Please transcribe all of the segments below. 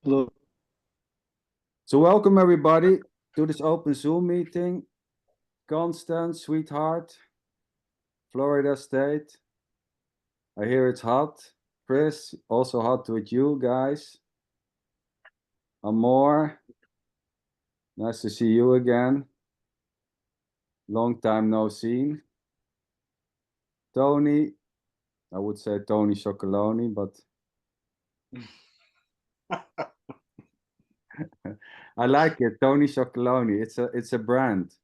Hello. So welcome everybody to this open Zoom meeting. Constant, sweetheart, Florida State. I hear it's hot. Chris, also hot with you guys. Amor, nice to see you again. Long time no seen. Tony, I would say Tony Chocoloni, but I like it, Tony Chocoloni. It's a brand.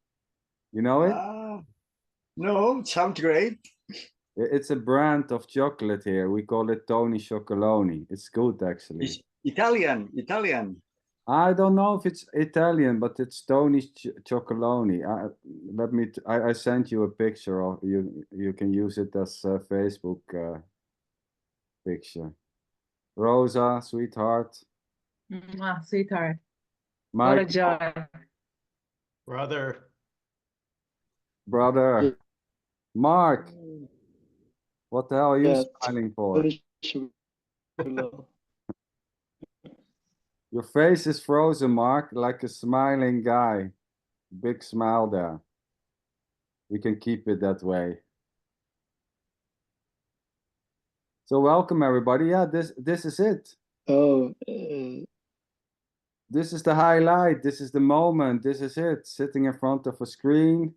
You know it? No, sounds great. It's a brand of chocolate here. We call it Tony Chocoloni. It's good actually. It's Italian. I don't know if it's Italian, but it's Tony Chocoloni. I sent you a picture of you. You can use it as a Facebook picture. Rosa, sweetheart. Sweetheart. What a Mike, joy. Brother. brother. Mark, what the hell are you Yeah, smiling for? below. Your face is frozen, Mark, like a smiling guy. Big smile there. We can keep it that way. So welcome everybody. Yeah, this is it. Oh, This is the highlight. This is the moment. This is it. Sitting in front of a screen.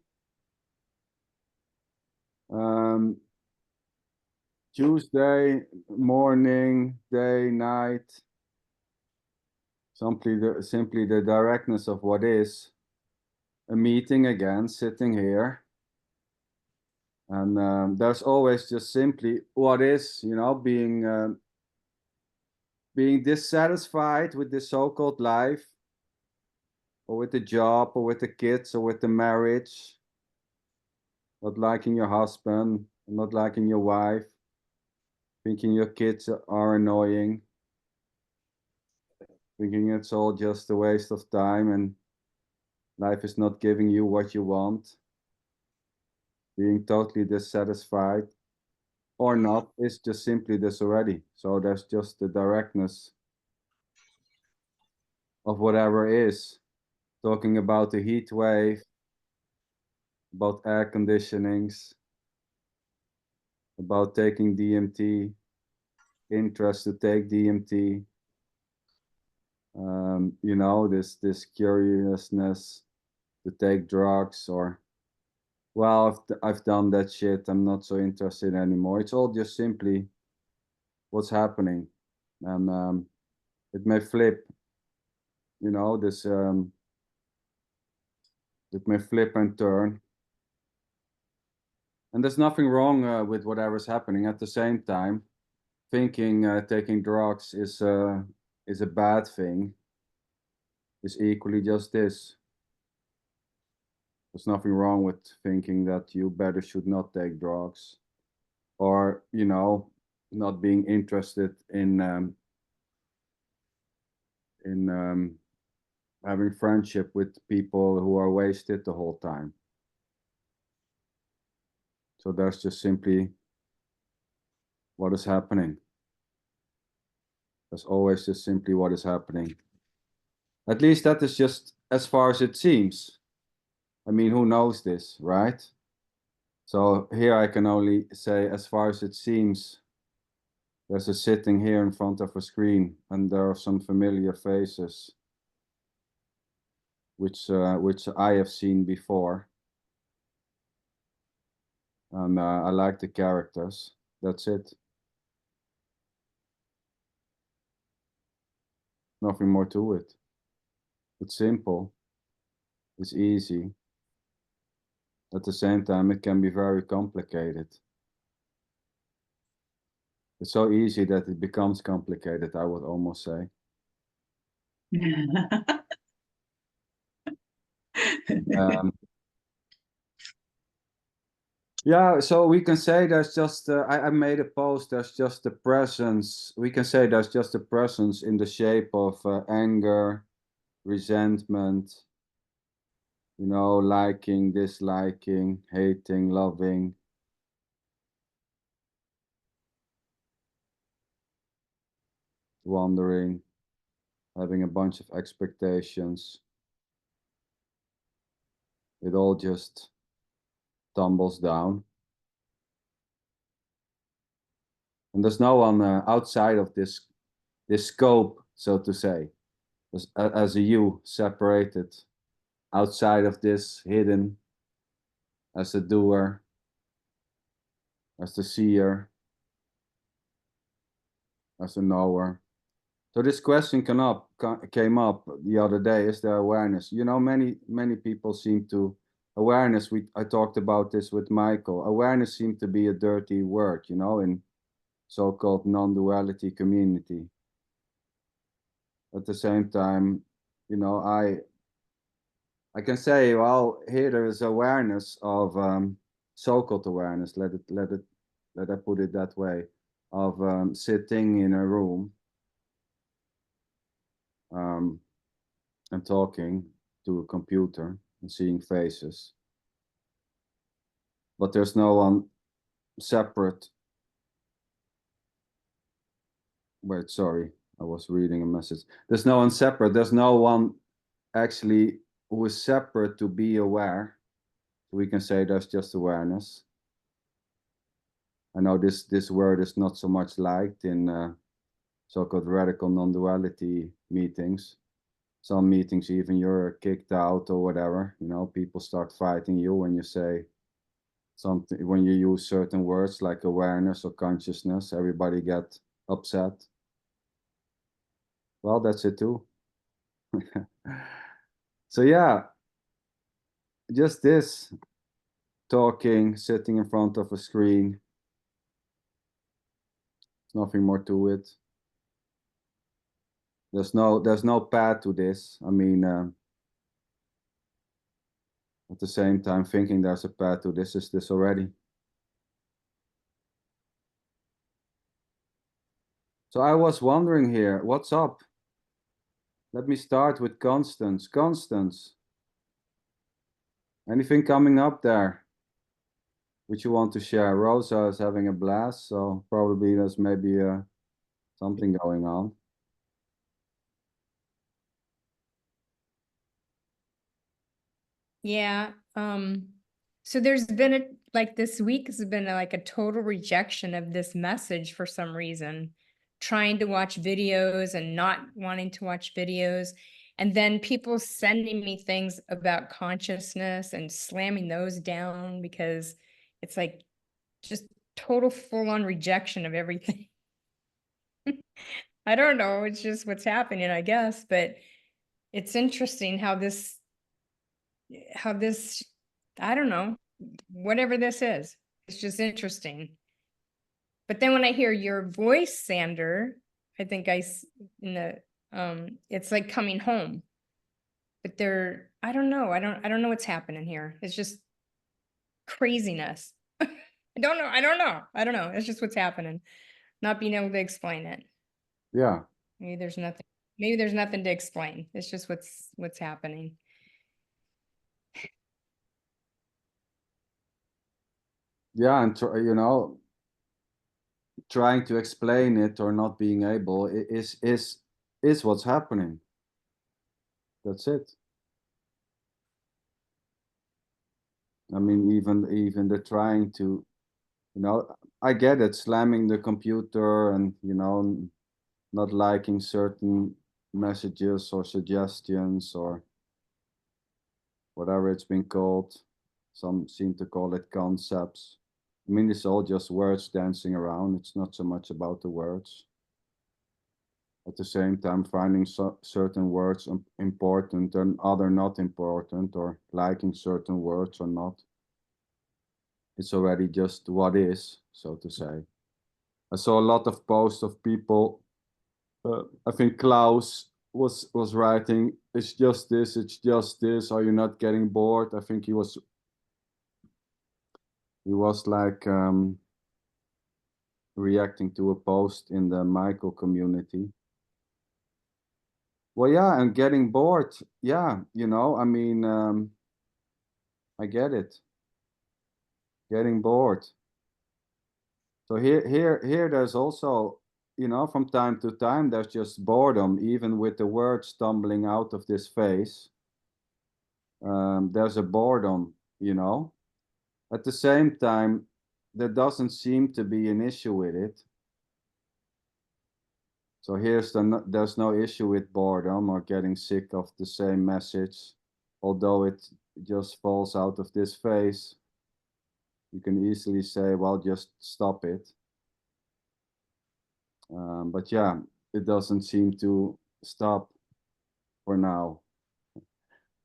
Tuesday morning, day, night. Simply the directness of what is. A meeting again, sitting here. And there's always just simply what is, you know, being dissatisfied with this so-called life, or with the job, or with the kids, or with the marriage, not liking your husband, not liking your wife, thinking your kids are annoying, thinking it's all just a waste of time and life is not giving you what you want, being totally dissatisfied, or not, is just simply this already. So there's just the directness of whatever is. Talking about the heat wave, about air conditionings, about taking DMT, interest to take DMT, you know, this curiousness to take drugs, or, well, I've done that shit, I'm not so interested anymore. It's all just simply what's happening. And it may flip, you know, it may flip and turn. And there's nothing wrong with whatever's happening. At the same time, thinking taking drugs is a bad thing is equally just this. There's nothing wrong with thinking that you better should not take drugs, or, you know, not being interested in having friendship with people who are wasted the whole time. So that's just simply what is happening. That's always just simply what is happening. At least that is just as far as it seems. I mean, who knows this, right? So here I can only say, as far as it seems, there's a sitting here in front of a screen, and there are some familiar faces, which I have seen before. And I like the characters. That's it. Nothing more to it. It's simple. It's easy. At the same time, it can be very complicated. It's so easy that it becomes complicated, I would almost say. Yeah, so we can say there's just, I made a post, there's just a presence. We can say there's just a presence in the shape of anger, resentment, you know, liking, disliking, hating, loving. Wondering. having a bunch of expectations. It all just tumbles down. And there's no one outside of this scope, so to say, as a you, separated, outside of this, hidden, as a doer, as the seer, as a knower. So this question came up the other day: is there awareness? You know, many people seem to awareness. I talked about this with Michael. Awareness seemed to be a dirty word, you know, in so-called non-duality community. At the same time, you know, I can say, well, here there is awareness of so-called awareness. Let I put it that way, of sitting in a room and talking to a computer and seeing faces, but there's no one separate. Wait, sorry, I was reading a message. There's no one separate. There's no one actually who is separate to be aware. We can say there's just awareness. I know this word is not so much liked in so-called radical non-duality meetings. Some meetings even you're kicked out or whatever. You know, people start fighting you when you say something, when you use certain words like awareness or consciousness. Everybody get upset. Well, that's it too. So yeah, just this talking, sitting in front of a screen. There's nothing more to it. There's no path to this. I mean, at the same time, thinking there's a path to this is this already. So I was wondering here, what's up? Let me start with Constance. Constance, anything coming up there which you want to share? Rosa is having a blast, so probably there's maybe something going on. Yeah. So there's been like this week has been like a total rejection of this message for some reason, trying to watch videos and not wanting to watch videos. And then people sending me things about consciousness and slamming those down because it's like just total full on rejection of everything. I don't know. It's just what's happening, I guess. But it's interesting how this, I don't know, whatever this is, it's just interesting. But then when I hear your voice, Sander, I think in the, it's like coming home. But I don't know. I don't know what's happening here. It's just craziness. I don't know. It's just what's happening. Not being able to explain it. Yeah. Maybe there's nothing to explain. It's just what's happening. Yeah, and you know, trying to explain it or not being able is what's happening. That's it. I mean, even the trying to, you know, I get it, slamming the computer and, you know, not liking certain messages or suggestions or whatever it's been called. Some seem to call it concepts. I mean, it's all just words dancing around. It's not so much about the words. At the same time, finding certain words important and other not important, or liking certain words or not. It's already just what is, so to say. I saw a lot of posts of people. I think Klaus was writing, it's just this, are you not getting bored? I think he was like reacting to a post in the Michael community. Well, yeah, and getting bored. Yeah, you know, I mean, I get it. Getting bored. So here, there's also you know, from time to time, there's just boredom, even with the words stumbling out of this face. There's a boredom, you know. At the same time, there doesn't seem to be an issue with it. So there's no issue with boredom or getting sick of the same message, although it just falls out of this face. You can easily say, well, just stop it. But yeah, it doesn't seem to stop for now.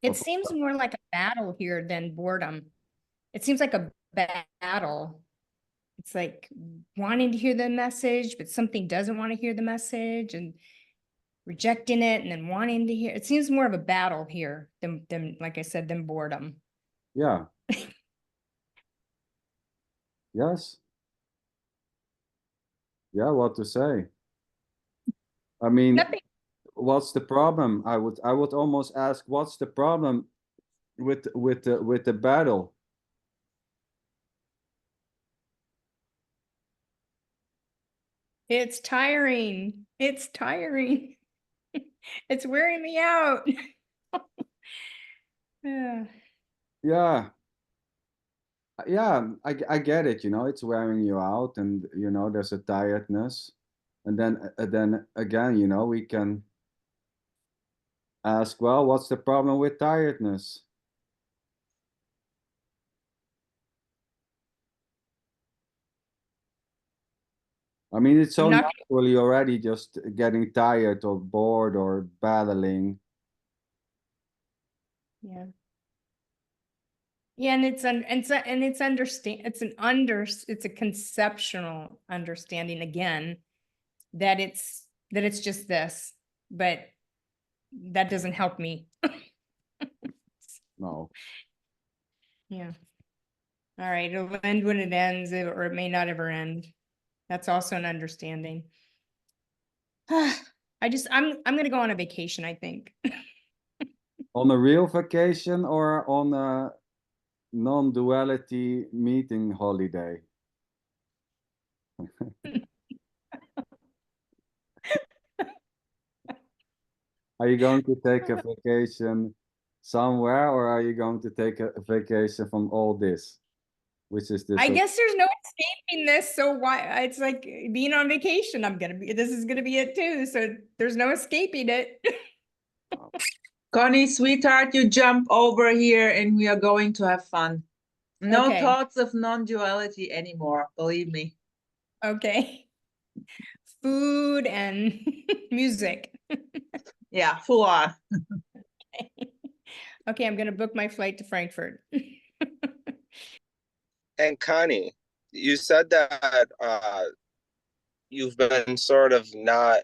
It seems more like a battle here than boredom. It seems like a battle. It's like wanting to hear the message, but something doesn't want to hear the message, and rejecting it and then wanting to hear. It seems more of a battle here than like I said, than boredom. Yeah. Yes. Yeah, what to say? I mean, Nothing. what's the problem? I would almost ask, what's the problem with the battle? It's tiring. It's tiring. It's wearing me out. Yeah. Yeah. Yeah, I get it, you know, it's wearing you out, and you know, there's a tiredness. And then again, you know, we can ask, well, what's the problem with tiredness? I mean, it's so naturally already just getting tired or bored or battling. Yeah. Yeah, and it's a conceptual understanding again that it's just this, but that doesn't help me. No. Yeah. All right, it'll end when it ends, or it may not ever end. That's also an understanding. I'm gonna go on a vacation, I think. On a real vacation or on a non-duality meeting holiday? Are you going to take a vacation somewhere, or are you going to take a vacation from all this? Which is this? I guess there's no escaping this, so why? It's like being on vacation. This is gonna be it too, so there's no escaping it. Connie, sweetheart, you jump over here and we are going to have fun. No Okay. thoughts of non-duality anymore, believe me. Okay. Food and music. Yeah, full on. Okay, I'm gonna book my flight to Frankfurt. And Connie, you said that you've been sort of not,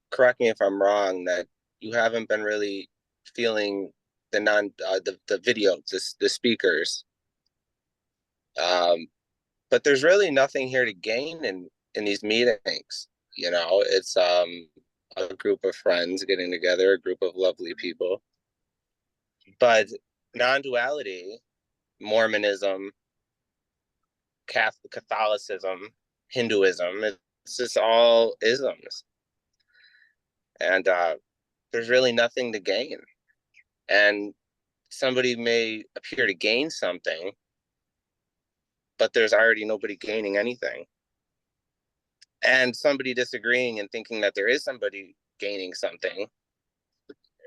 correct me if I'm wrong, that you haven't been really feeling the video, the speakers. But there's really nothing here to gain in these meetings. You know, it's a group of friends getting together, a group of lovely people. But non-duality, Mormonism, Catholicism, Hinduism, it's just all isms. And there's really nothing to gain. And somebody may appear to gain something, but there's already nobody gaining anything. And somebody disagreeing and thinking that there is somebody gaining something,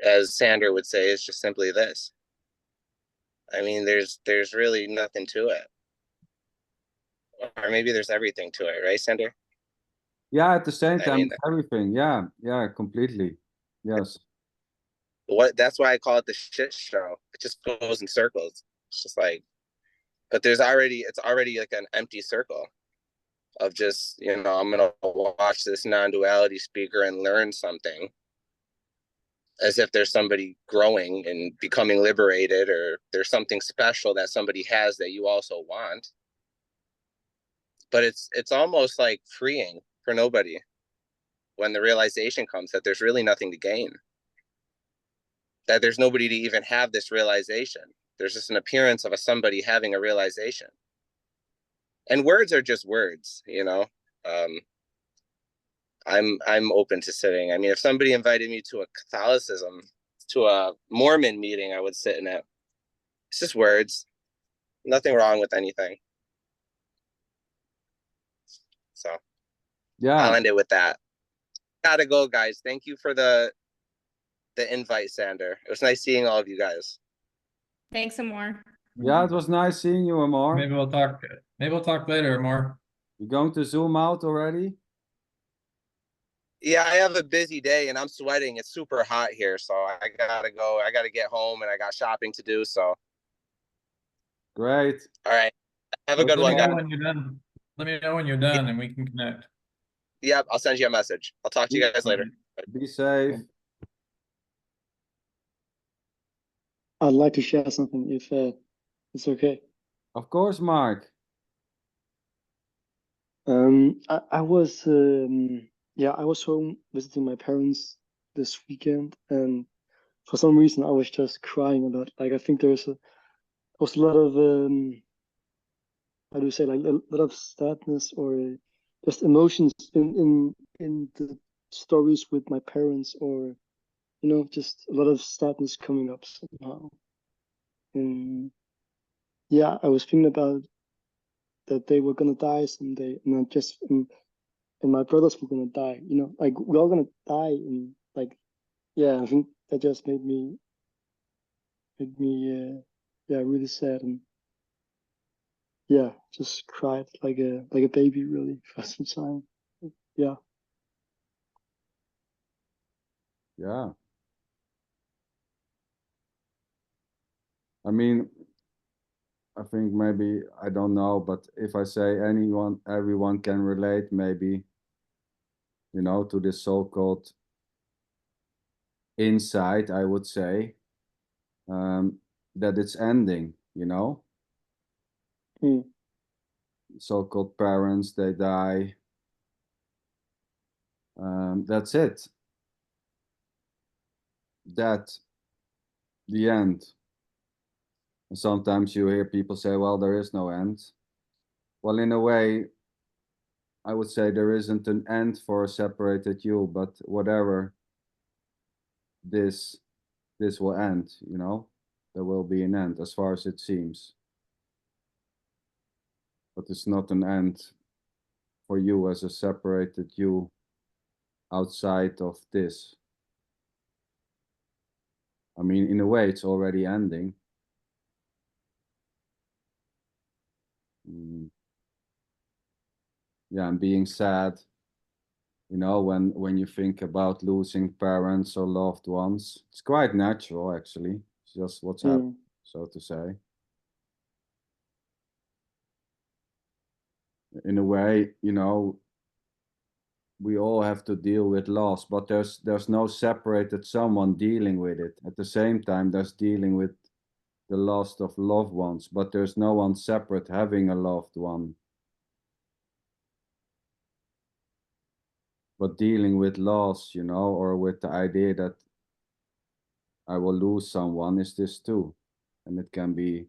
as Sander would say, is just simply this. I mean, there's really nothing to it. Or maybe there's everything to it, right, Sander? Yeah, at the same I time, mean, everything. Yeah, completely. Yes. That's why I call it the shit show. It just goes in circles. It's just like, but it's already like an empty circle of just, you know, I'm gonna watch this non-duality speaker and learn something, as if there's somebody growing and becoming liberated, or there's something special that somebody has that you also want. But it's almost like freeing for nobody when the realization comes that there's really nothing to gain, that there's nobody to even have this realization. There's just an appearance of somebody having a realization. And words are just words, you know. I'm open to sitting. I mean, if somebody invited me to a Catholicism, to a Mormon meeting, I would sit in it. It's just words. Nothing wrong with anything. So I'll Yeah, end it with that. Gotta go, guys. Thank you for the invite, Sander. It was nice seeing all of you guys. Thanks some more. yeah, it was nice seeing you, Amar. Maybe we'll talk. Maybe we'll talk later more. You going to Zoom out already? Yeah, I have a busy day and I'm sweating. It's super hot here, so I gotta go. I gotta get home and I got shopping to do. So, Great. all right. Have a good Let one, me know guys. when you're done. Let me know when you're done, and we can connect. Yep, I'll send you a message. I'll talk to you guys later. Be safe. I'd like to share something if it's okay. Of course, Mark. I was I was home visiting my parents this weekend, and for some reason I was just crying a lot. Like I think there was a lot of how do you say, like a lot of sadness or just emotions in the stories with my parents, or just a lot of sadness coming up somehow. And yeah, I was thinking about that they were gonna die someday, and not just and my brothers were gonna die. Like we're all gonna die, and like yeah, I think that just made me really sad, and yeah, just cried like a baby really for some time. Yeah. Yeah. I mean, I think maybe, I don't know, but if I say everyone can relate maybe, to this so-called insight, I would say, that it's ending, Mm. So-called parents, they die. That's it. That, the end. And sometimes you hear people say, well, there is no end. Well, in a way, I would say there isn't an end for a separated you, but whatever, this will end, there will be an end as far as it seems. But it's not an end for you as a separated you outside of this. I mean, in a way, it's already ending. Yeah, and being sad, when you think about losing parents or loved ones, it's quite natural, actually. It's just what's happening, so to say. In a way, we all have to deal with loss, but there's no separated someone dealing with it. At the same time, there's dealing with the loss of loved ones, but there's no one separate having a loved one. But dealing with loss, or with the idea that I will lose someone is this too. And it can be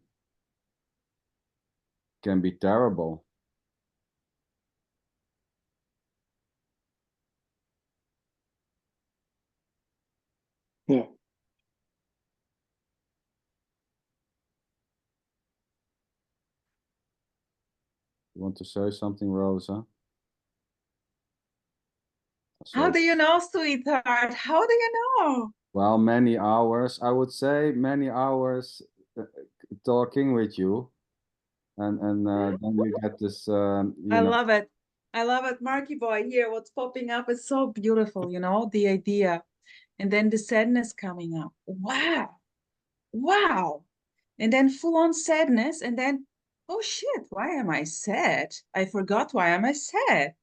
terrible. Yeah. You want to say something, Rosa? How do you know, sweetheart? How do you know? Well, many hours, I would say, many hours talking with you. And then you get this, I love it. I love it. Marky boy, here, what's popping up is so beautiful, the idea. And then the sadness coming up. Wow. Wow. And then full on sadness. And then, oh shit, why am I sad? I forgot why am I sad?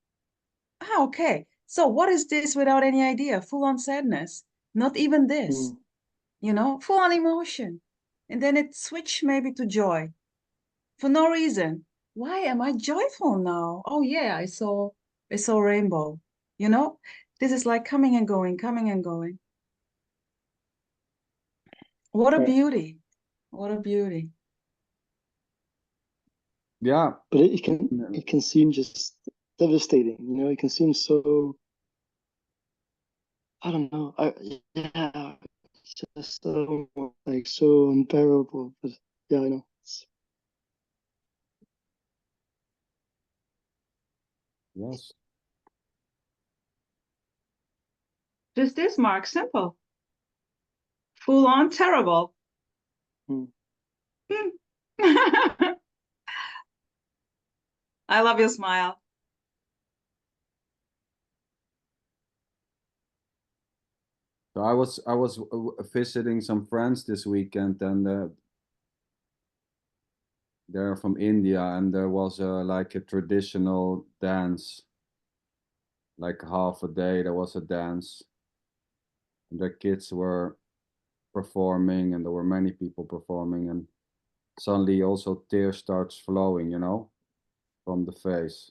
Ah, okay. So what is this without any idea? Full on sadness. Not even this, full on emotion. And then it switched maybe to joy for no reason. Why am I joyful now? Oh yeah, I saw rainbow. This is like coming and going, coming and going. What a beauty. What a beauty. Yeah. But it can seem just devastating, it can seem so I don't know. Yeah, it's just so like so unbearable. But yeah, I know. Yes. Just this, Mark, simple. Full on terrible. Hmm. I love your smile. So I was visiting some friends this weekend, and they're from India, and there was like a traditional dance, like half a day there was a dance, and the kids were performing, and there were many people performing, and suddenly also tears starts flowing, you know, from the face.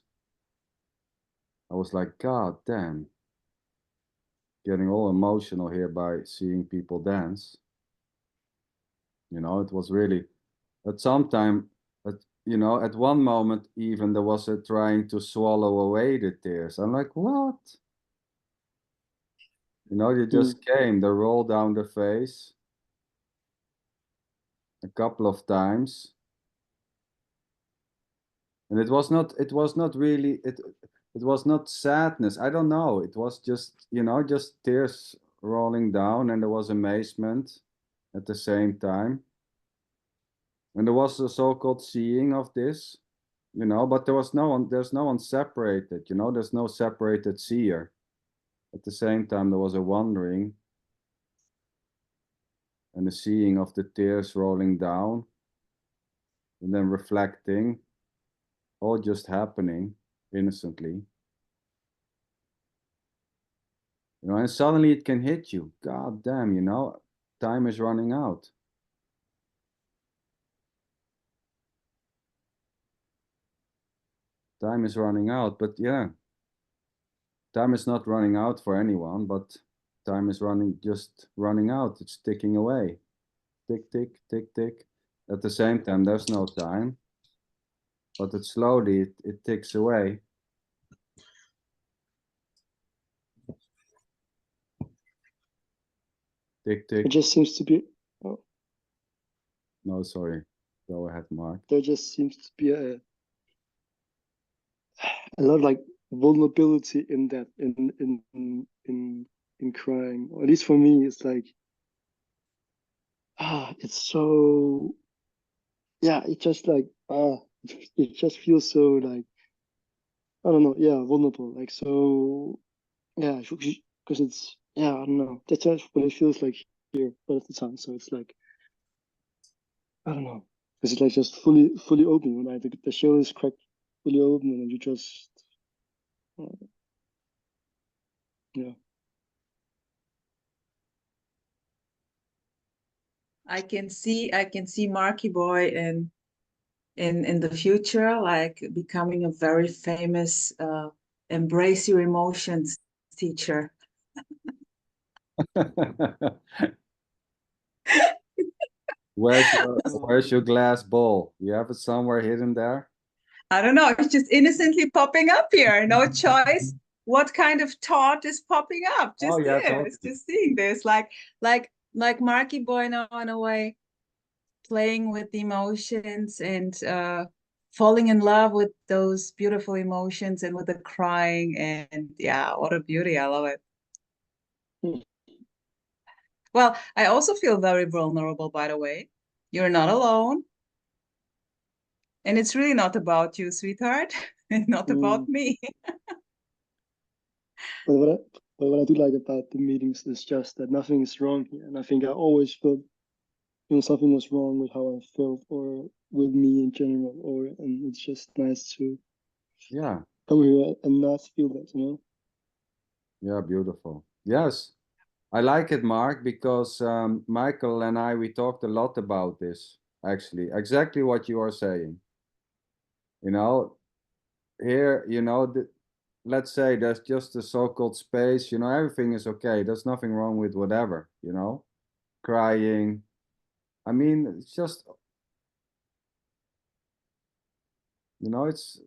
I was like, God damn, getting all emotional here by seeing people dance. You know, it was really at some time, you know, at one moment even there was a trying to swallow away the tears. I'm like, what? You know, they just came, they rolled down the face a couple of times. And it was not really, it was not sadness. I don't know. It was just, you know, just tears rolling down, and there was amazement at the same time. And there was a so-called seeing of this, you know, but there's no one separated, you know, there's no separated seer. At the same time, there was a wondering and the seeing of the tears rolling down and then reflecting, all just happening innocently. You know, and suddenly it can hit you. God damn, you know, time is running out. Time is running out, but yeah, time is not running out for anyone, but time is just running out. It's ticking away. Tick, tick, tick, tick. At the same time, there's no time, but it slowly, it ticks away. Tick, tick. It just seems to be. Oh, No, sorry. Go ahead, Mark. there just seems to be a lot of like vulnerability in that in crying. Or at least for me, it's like it's so yeah. It just like it just feels so like I don't know. Yeah, vulnerable. Like so yeah, because it's yeah. I don't know. That's just what it feels like here all of the time. So it's like I don't know. Because it's like just fully open. When like the show is cracked fully open, and you just yeah. I can see Marky Boy in the future, like becoming a very famous embrace your emotions teacher. Where's your glass bowl? You have it somewhere hidden there? I don't know, it's just innocently popping up here. No choice. What kind of thought is popping up? Just Oh yeah, this, totally. just seeing this, like Marky Boy now in a way, playing with the emotions and falling in love with those beautiful emotions and with the crying, and yeah, what a beauty. I love it. Well, I also feel very vulnerable, by the way. You're not alone. And it's really not about you, sweetheart. It's not about me. But what I do like about the meetings is just that nothing is wrong here. And I think I always felt, you know, something was wrong with how I felt or with me in general. And it's just nice to come here and not feel that, you know? Yeah, beautiful. Yes, I like it, Mark, because Michael and I, we talked a lot about this, actually, exactly what you are saying. You know, here, you know, let's say there's just a so-called space, you know, everything is okay. There's nothing wrong with whatever, you know, crying. I mean, it's just, you know, it's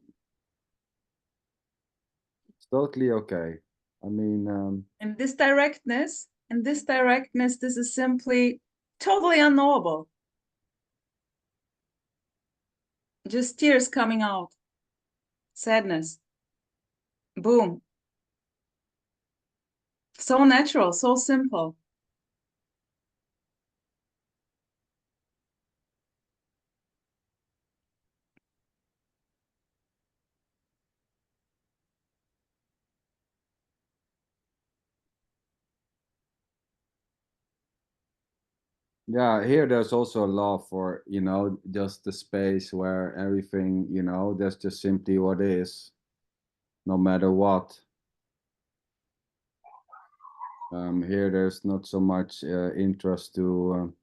totally okay. I mean, And this directness, this is simply totally unknowable. Just tears coming out. Sadness. Boom. So natural, so simple. yeah, here there's also a law for, you know, just the space where everything, you know, that's just simply what is, no matter what. Here there's not so much interest to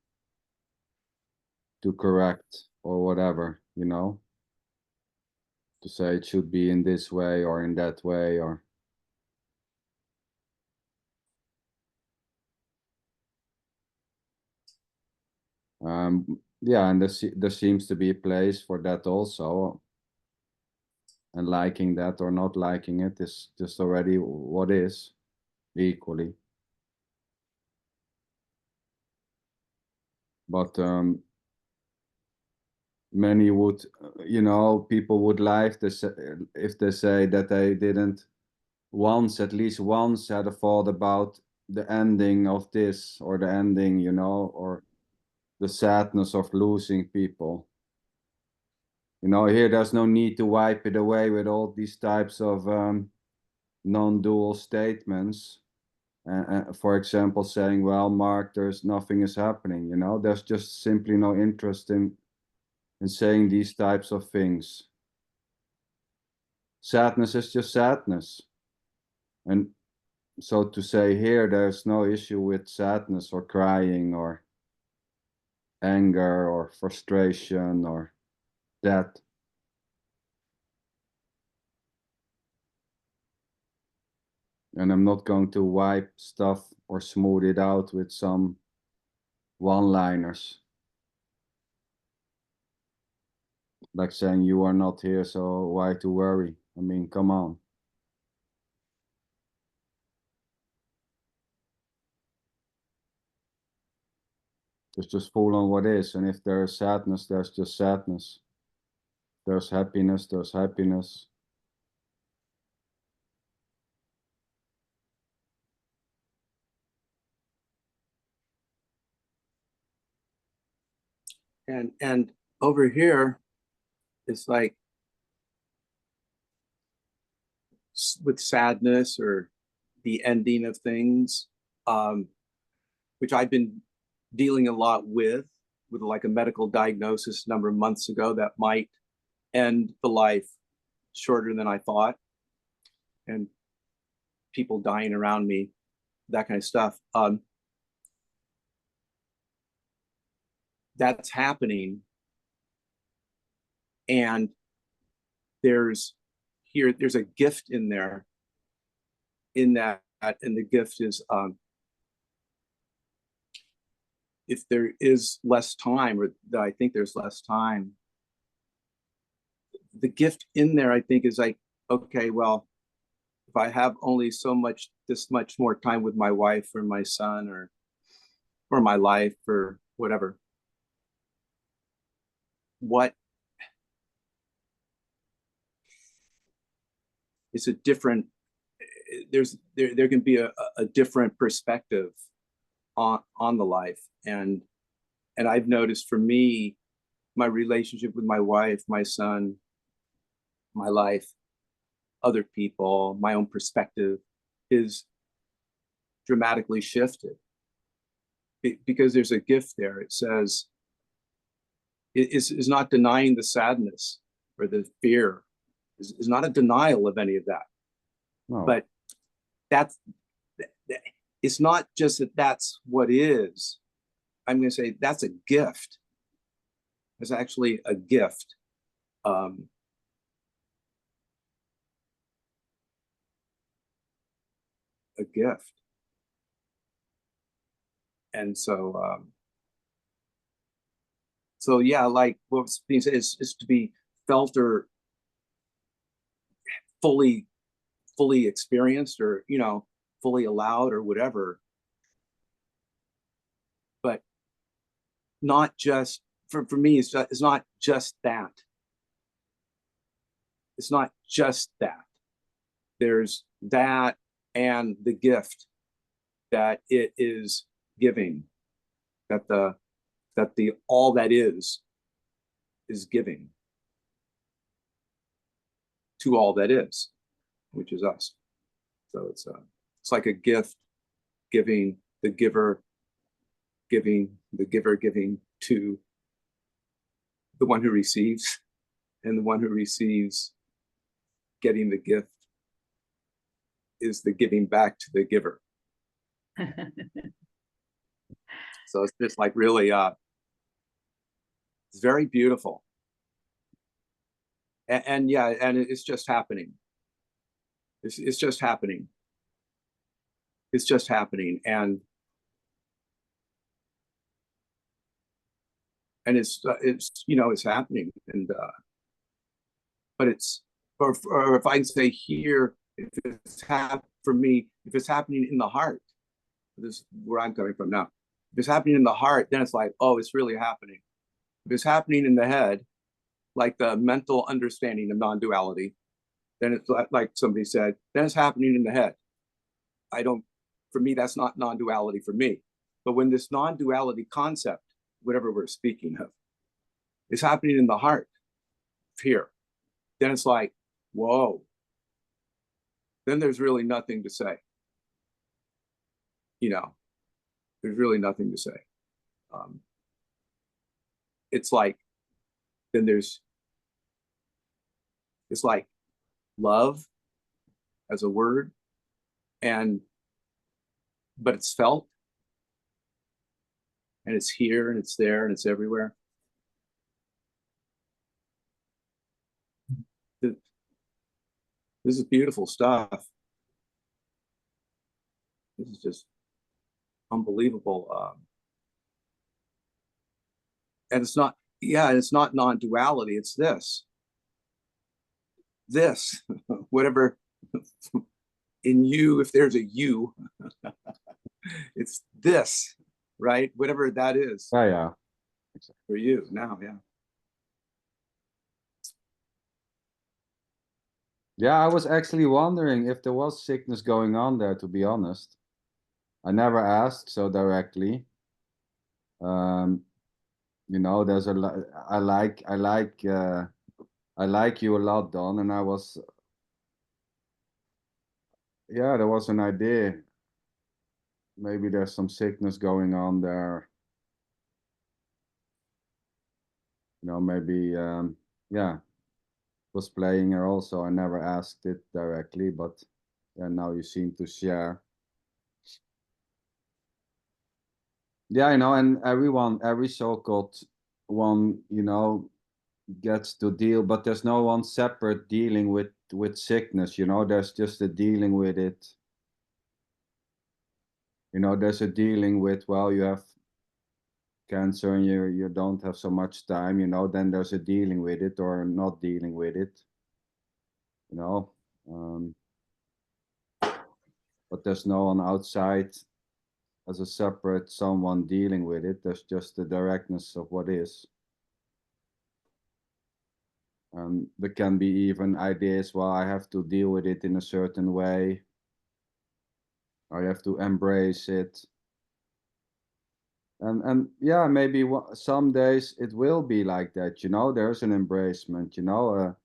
correct or whatever, you know, to say it should be in this way or in that way, or yeah, and there seems to be a place for that also, and liking that or not liking it is just already what is, equally. But many would, you know, people would lie if they say that they didn't once, at least once, had a thought about the ending of this, or the ending, you know, or the sadness of losing people. You know, here there's no need to wipe it away with all these types of non-dual statements. For example, saying, well, Mark, there's nothing is happening, you know, there's just simply no interest in saying these types of things. Sadness is just sadness. And so to say here, there's no issue with sadness or crying or anger or frustration or that. And I'm not going to wipe stuff or smooth it out with some one-liners. Like saying, you are not here, so why to worry? I mean, come on. It's just full on what is. And if there's sadness, there's just sadness. There's happiness, there's happiness. And over here, it's like with sadness or the ending of things, which I've been dealing a lot with like a medical diagnosis a number of months ago that might end the life shorter than I thought, and people dying around me, that kind of stuff. That's happening, and there's a gift in there, in that, and the gift is, if there is less time, or that I think there's less time, the gift in there, I think, is like, okay, well, if I have only this much more time with my wife or my son, or my life, or whatever, what is a different, there can be a different perspective on the life. And I've noticed, for me, my relationship with my wife, my son, my life, other people, my own perspective is dramatically shifted, because there's a gift there. It says, is not denying the sadness or the fear, is not a denial of any of that. No. But it's not just that that's what is. I'm going to say that's a gift. It's actually a gift. A gift. And so, yeah, like what's being said is to be felt or fully experienced, or, you know, fully allowed or whatever. But not just, for me, it's not just that. It's not just that. There's that and the gift that it is giving, that the all that is giving to all that is, which is us. So it's like a gift giving, the giver giving, the giver giving to the one who receives, and the one who receives getting the gift is the giving back to the giver. So it's just like really it's very beautiful. And yeah, and it's just happening. It's just happening. It's just happening. And it's you know, it's happening. And but it's, or if I can say here, if it's for me, if it's happening in the heart, this is where I'm coming from now. If it's happening in the heart, then it's like, oh, it's really happening. If it's happening in the head, like the mental understanding of non-duality, then it's like somebody said, then it's happening in the head. For me, that's not non-duality for me. But when this non-duality concept, whatever we're speaking of, is happening in the heart here, then it's like, whoa, then there's really nothing to say. You know, there's really nothing to say. It's like, then it's like love as a word, but it's felt, and it's here, and it's there, and it's everywhere. This is beautiful stuff. This is just unbelievable. And it's not, yeah, it's not non-duality. It's this, whatever in you, if there's a you, it's this, right? Whatever that is. Yeah, yeah. For you now, yeah. Yeah, I was actually wondering if there was sickness going on there, to be honest. I never asked so directly. You know, there's I like you a lot, Don, and I was, yeah, there was an idea. Maybe there's some sickness going on there. You know, maybe, yeah, was playing here also. I never asked it directly, but yeah, now you seem to share. Yeah, you know, and every so-called one, you know, gets to deal, but there's no one separate dealing with sickness, you know, there's just a dealing with it. You know, there's a dealing with, well, you have cancer and you don't have so much time, you know, then there's a dealing with it or not dealing with it, you know. But there's no one outside as a separate someone dealing with it. There's just the directness of what is. There can be even ideas, well, I have to deal with it in a certain way. I have to embrace it. And yeah, maybe some days it will be like that, you know, there's an embracement, you know,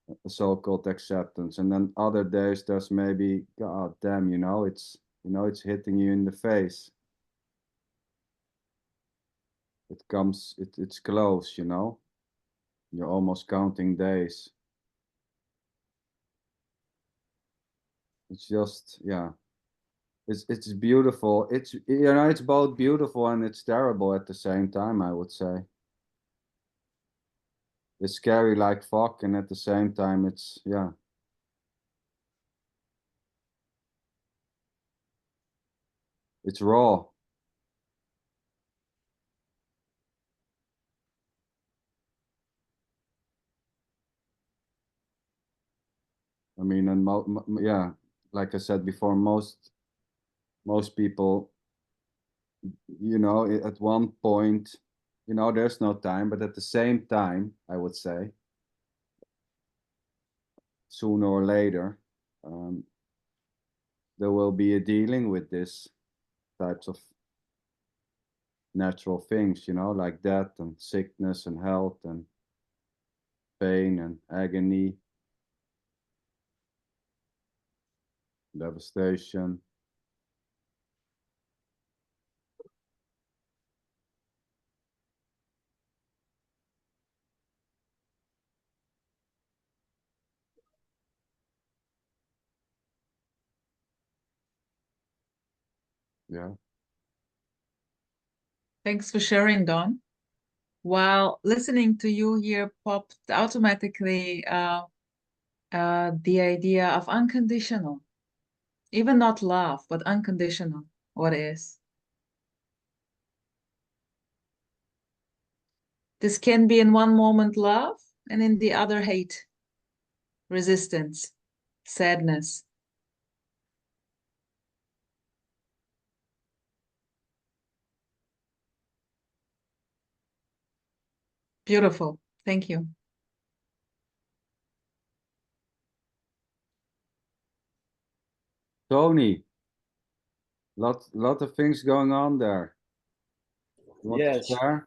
a so-called acceptance. And then other days there's maybe, god damn, you know, it's hitting you in the face. It's close, you know. You're almost counting days. It's just, yeah. It's beautiful. It's, you know, it's both beautiful and it's terrible at the same time, I would say. It's scary like fuck, and at the same time it's, yeah. It's raw. I mean, and yeah, like I said before, most most people, you know, at one point, you know, there's no time, but at the same time, I would say, sooner or later, there will be a dealing with this types of natural things, you know, like death and sickness and health and pain and agony, devastation. Yeah. Thanks for sharing, Don. While listening to you here popped automatically the idea of unconditional, even not love, but unconditional. What is? This can be in one moment love and in the other hate, resistance, sadness. Beautiful. Thank you. Tony, lot of things going on there. You want to Yes. share?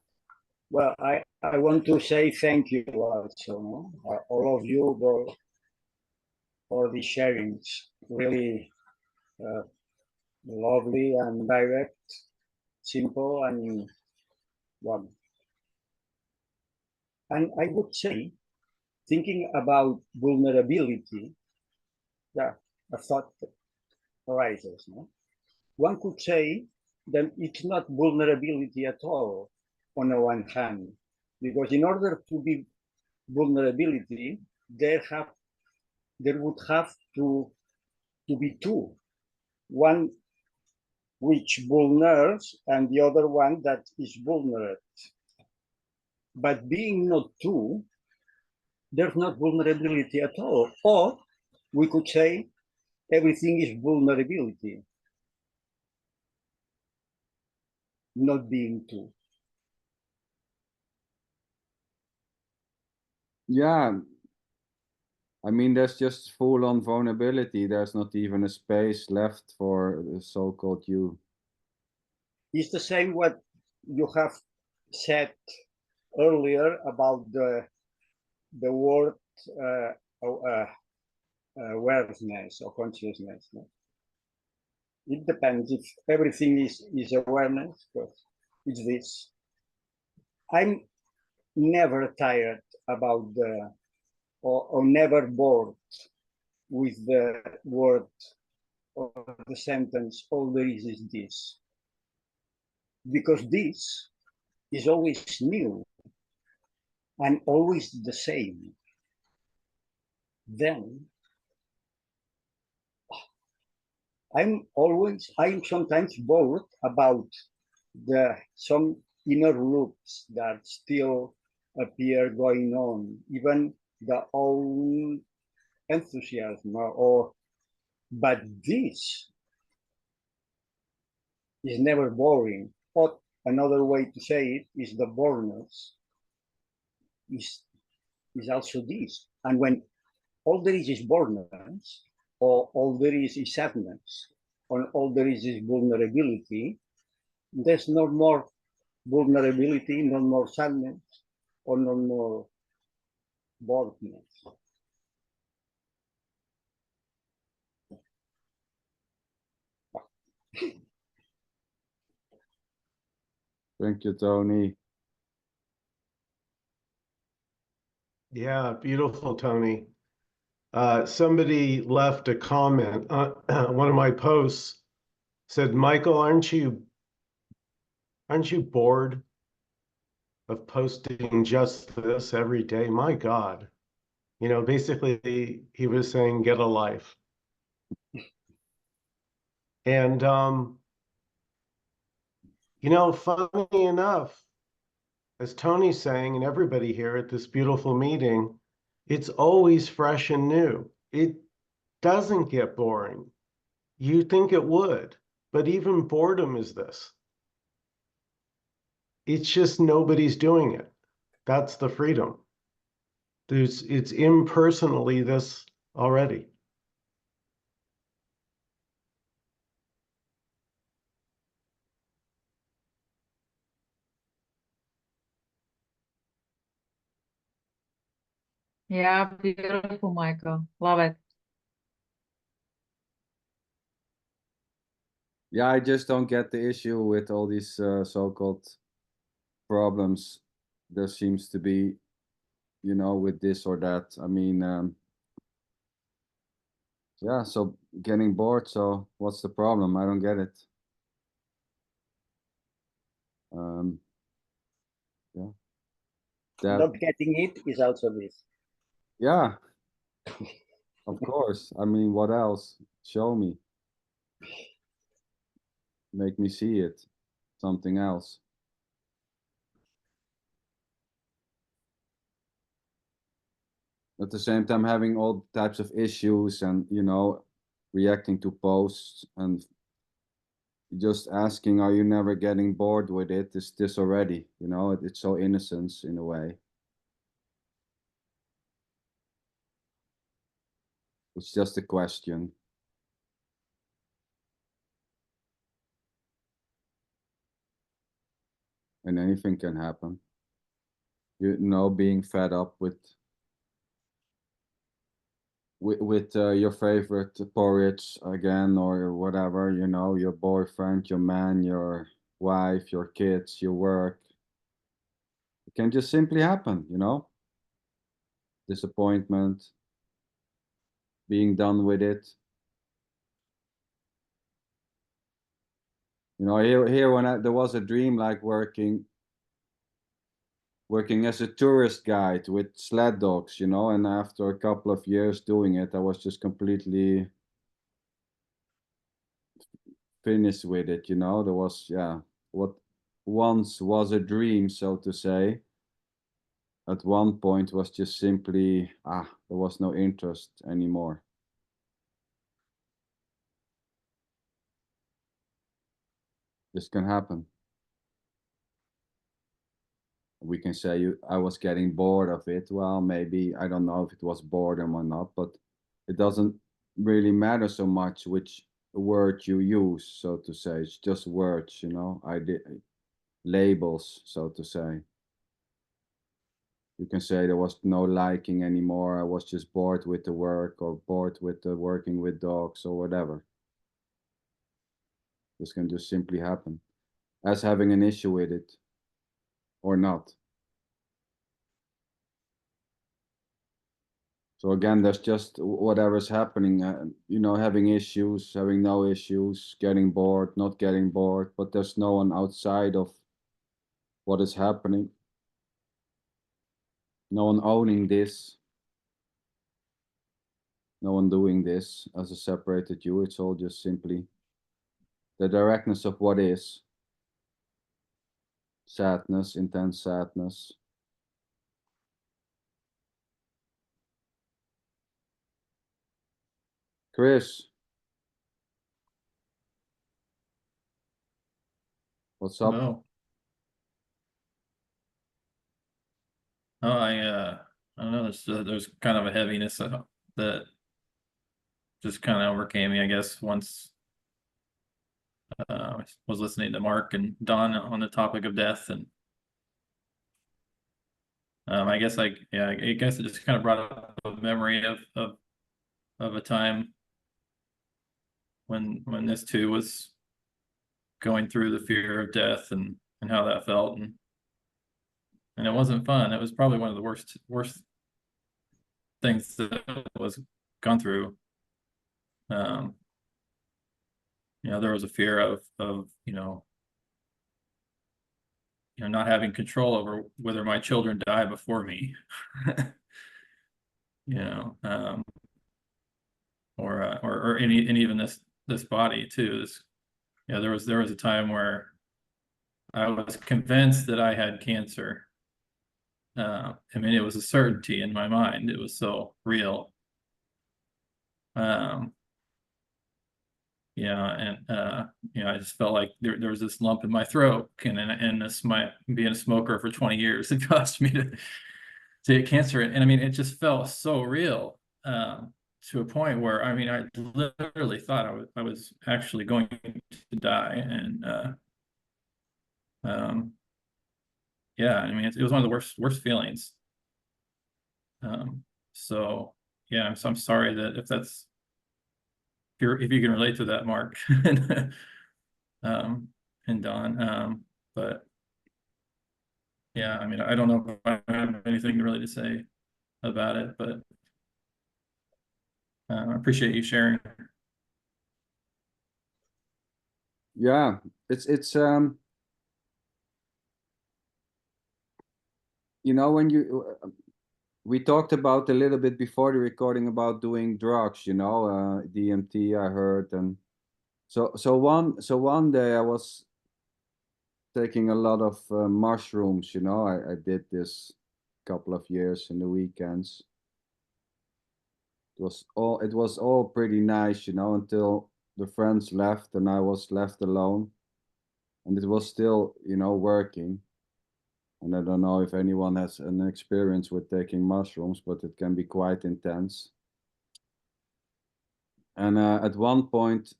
Well, I want to say thank you also, no? All of you for the sharings. Really lovely and direct, simple and warm. And I would say, thinking about vulnerability, yeah, a thought arises. No? One could say that it's not vulnerability at all on the one hand, because in order to be vulnerability, there would have to be two. One which vulnerates and the other one that is vulnerable. But being not two, there's not vulnerability at all. Or we could say everything is vulnerability, not being two. Yeah. I mean, there's just full-on vulnerability. There's not even a space left for the so-called you. It's the same what you have said earlier about the word awareness or consciousness. No? It depends if everything is awareness, because it's this. I'm never tired about or never bored with the word or the sentence, all there is this. Because this is always new and always the same. Then I'm sometimes bored about some inner loops that still appear going on, even the own enthusiasm but this is never boring. But another way to say it is the boredness is also this. And when all there is boredness, or all there is sadness, or all there is vulnerability, there's no more vulnerability, no more sadness, or no more boredness. Thank you, Tony. Yeah, beautiful, Tony. Somebody left a comment on one of my posts, said, Michael, aren't you bored of posting just this every day? My God. You know, basically he was saying, get a life. And, you know, funny enough, as Tony's saying, and everybody here at this beautiful meeting, it's always fresh and new. It doesn't get boring. You think it would. But even boredom is this. It's just nobody's doing it. That's the freedom. It's impersonally this already. Yeah, beautiful, Michael. Love it. Yeah, I just don't get the issue with all these so-called problems there seems to be, you know, with this or that. I mean, yeah, so getting bored, so what's the problem? I don't get it. Yeah. Not getting it is also this. Yeah, of course. I mean, what else? Show me. Make me see it. Something else. At the same time, having all types of issues and, you know, reacting to posts and just asking, are you never getting bored with it? Is this already, you know, it's so innocent in a way. It's just a question. And anything can happen. You know, being fed up with your favorite porridge again or whatever, you know, your boyfriend, your man, your wife, your kids, your work. It can just simply happen, you know. Disappointment, being done with it. You know, here when there was a dream like working as a tourist guide with sled dogs, you know, and after a couple of years doing it, I was just completely finished with it, you know. There was, yeah, what once was a dream, so to say, at one point was just simply, there was no interest anymore. This can happen. We can say I was getting bored of it. Well, maybe, I don't know if it was boredom or not, but it doesn't really matter so much which word you use, so to say. It's just words, you know, labels, so to say. You can say there was no liking anymore. I was just bored with the work or bored with the working with dogs or whatever. This can just simply happen. As having an issue with it or not. So again, there's just whatever's happening, you know, having issues, having no issues, getting bored, not getting bored, but there's no one outside of what is happening. No one owning this. No one doing this as a separated you. It's all just simply the directness of what is. Sadness, intense sadness. Chris. What's up? No. Oh, I don't know. There's kind of a heaviness that just kind of overcame me, I guess, once I was listening to Mark and Don on the topic of death, and I guess I guess it just kind of brought up a memory of a time when this too was going through the fear of death and how that felt, and it wasn't fun. It was probably one of the worst things that was gone through. You know, there was a fear of not having control over whether my children die before me. You know, or even this body too. There was a time where I was convinced that I had cancer. I mean, it was a certainty in my mind. It was so real. Yeah, and I just felt like there was this lump in my throat, and this might being a smoker for 20 years, it caused me to get cancer. And I mean, it just felt so real, to a point where, I mean, I literally thought I was actually going to die. And yeah, I mean, it was one of the worst feelings. So yeah, I'm sorry that if you can relate to that, Mark, and Don. But yeah, I mean, I don't know if I have anything really to say about it, but I appreciate you sharing. Yeah, it's when we talked about a little bit before the recording about doing drugs, DMT I heard, and so one day I was taking a lot of mushrooms, I did this couple of years in the weekends. It was all pretty nice, until the friends left and I was left alone, and it was still, working. And I don't know if anyone has an experience with taking mushrooms, but it can be quite intense. And at one point,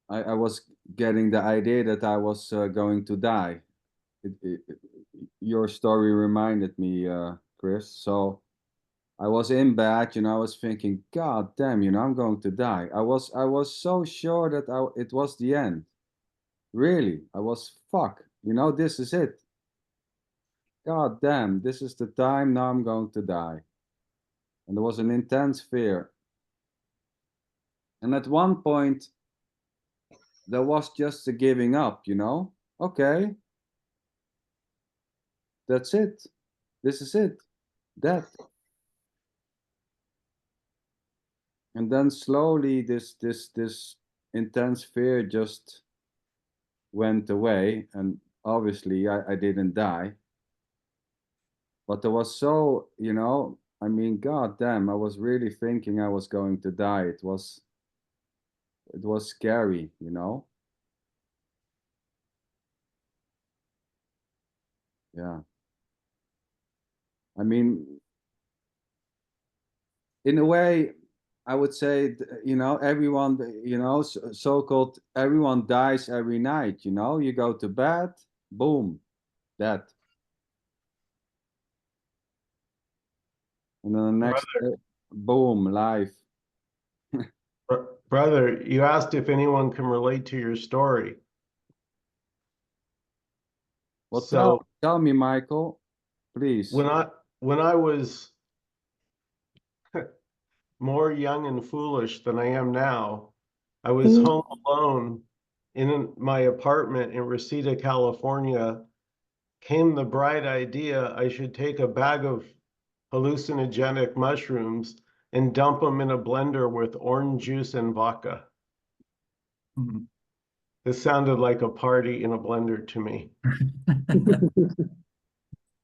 I was getting the idea that I was going to die. Your story reminded me, Chris. So I was in bed, I was thinking, God damn, I'm going to die. I was so sure that it was the end. Really, I was fuck. This is it. God damn, this is the time. Now I'm going to die. And there was an intense fear. And at one point, there was just a giving up, Okay, that's it. This is it. Death. And then slowly this intense fear just went away. And obviously I didn't die. But there was so, I mean, God damn, I was really thinking I was going to die. It was scary, Yeah. I mean, in a way, I would say, everyone, so-called everyone dies every night, you go to bed, boom, dead. And then the next day, boom, life. Brother, you asked if anyone can relate to your story. Well, So tell me, Michael, please. when I was more young and foolish than I am now, I was home alone in my apartment in Reseda, California. Came the bright idea I should take a bag of hallucinogenic mushrooms and dump them in a blender with orange juice and vodka. Mhm. This sounded like a party in a blender to me.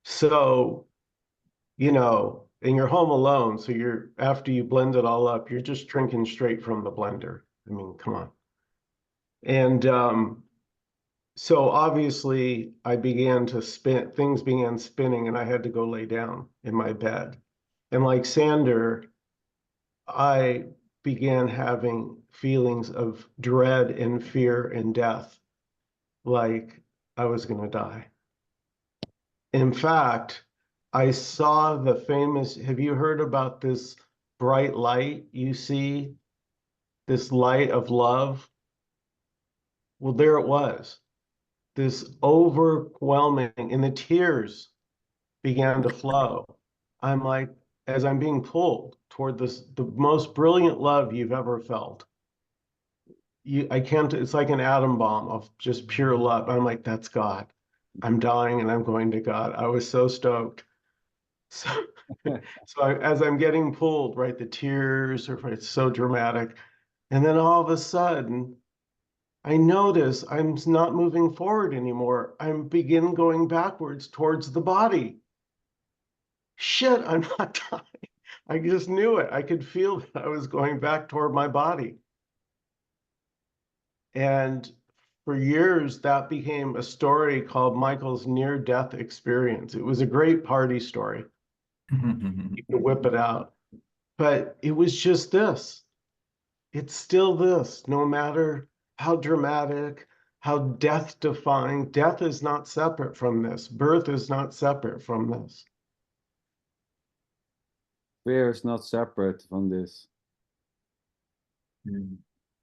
So, and you're home alone, so after you blend it all up, you're just drinking straight from the blender. I mean, come on. And so obviously I began to things began spinning, and I had to go lay down in my bed. And like Sander, I began having feelings of dread and fear and death, like I was going to die. In fact, I saw the famous, have you heard about this bright light you see? This light of love? Well, there it was. This overwhelming, and the tears began to flow. I'm like, as I'm being pulled toward the most brilliant love you've ever felt. I can't, it's like an atom bomb of just pure love. I'm like, that's God. I'm dying and I'm going to God. I was so stoked. So, as I'm getting pulled, right, the tears it's so dramatic. And then all of a sudden, I notice I'm not moving forward anymore. I'm begin going backwards towards the body. Shit, I'm not dying. I just knew it. I could feel that I was going back toward my body. And for years, that became a story called Michael's near-death experience. It was a great party story. You could whip it out. But it was just this. It's still this, no matter how dramatic, how death-defying. Death is not separate from this. Birth is not separate from this. Fear is not separate from this.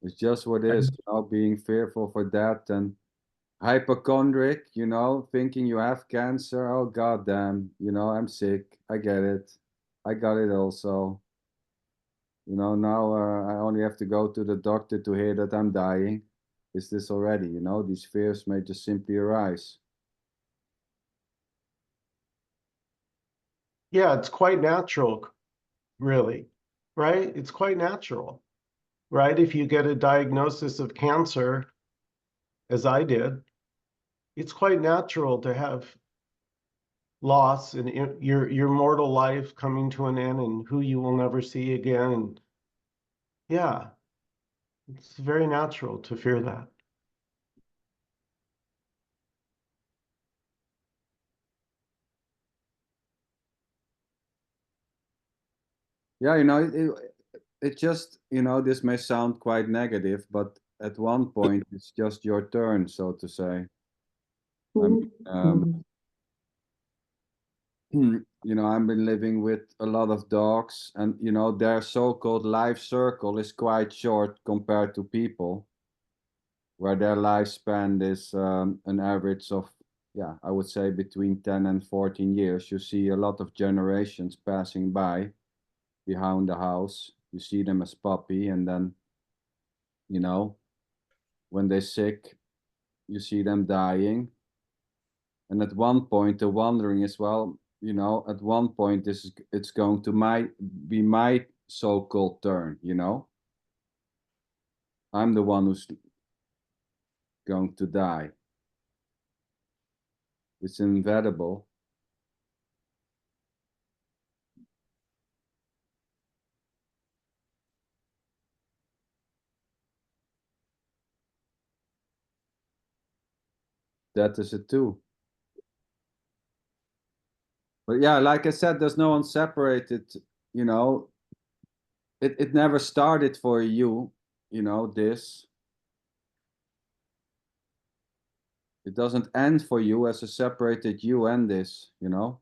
It's just what it is, you know, being fearful for death and hypochondriac, you know, thinking you have cancer. Oh, goddamn, you know, I'm sick. I get it. I got it also. You know, now I only have to go to the doctor to hear that I'm dying. Is this already, you know, these fears may just simply arise. Yeah, it's quite natural, really, right? It's quite natural, right? If you get a diagnosis of cancer, as I did, it's quite natural to have loss and your mortal life coming to an end and who you will never see again. And yeah, it's very natural to fear that. Yeah, you know, it just, you know, this may sound quite negative, but at one point it's just your turn, so to say. I mean, you know, I've been living with a lot of dogs, and you know, their so-called life circle is quite short compared to people, where their lifespan is an average of, yeah, I would say between 10 and 14 years. You see a lot of generations passing by behind the house. You see them as puppy, and then, you know, when they're sick, you see them dying. And at one point, the wondering is, well, you know, at one point, it's going to be my so-called turn, you know? I'm the one who's going to die. It's inevitable. That is it too. But yeah, like I said, there's no one separated, you know. It never started for you, you know, this. It doesn't end for you as a separated you and this, you know.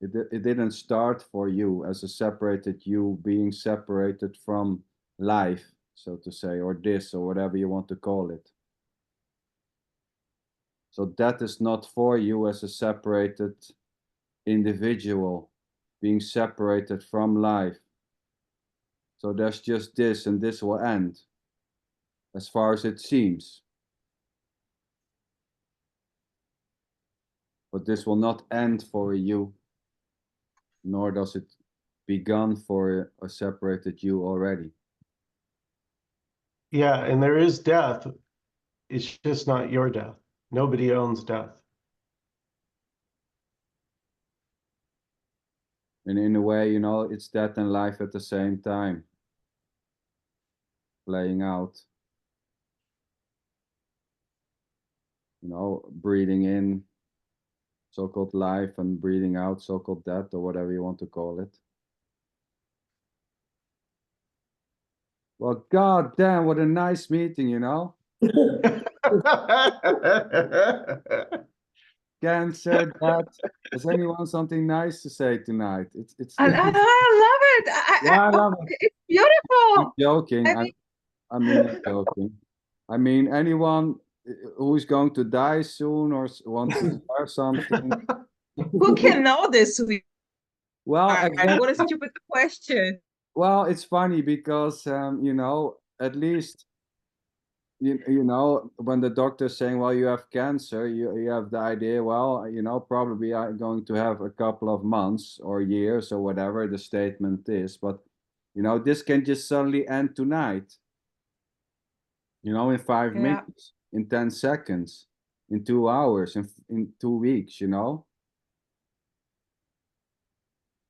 It didn't start for you as a separated you being separated from life, so to say, or this, or whatever you want to call it. So that is not for you as a separated individual being separated from life. So there's just this, and this will end, as far as it seems. But this will not end for you, nor does it begun for a separated you already. Yeah, and there is death. It's just not your death. Nobody owns death. And in a way, you know, it's death and life at the same time, playing out. You know, breathing in so-called life and breathing out so-called death, or whatever you want to call it. Well, god damn, what a nice meeting, you know? Cancer, death. Has anyone something nice to say tonight? I love it. Yeah, I love it. It's beautiful. I'm joking. I mean, I'm joking. I mean, anyone who's going to die soon or wants to share something. who can know this? Well, exactly. What a stupid question. Well, it's funny because you know, at least you know, when the doctor's saying, well, you have cancer, you have the idea, well, you know, probably I'm going to have a couple of months or years or whatever the statement is, but you know, this can just suddenly end tonight, you know, in 5 minutes, in 10 seconds, in 2 hours, in 2 weeks, you know.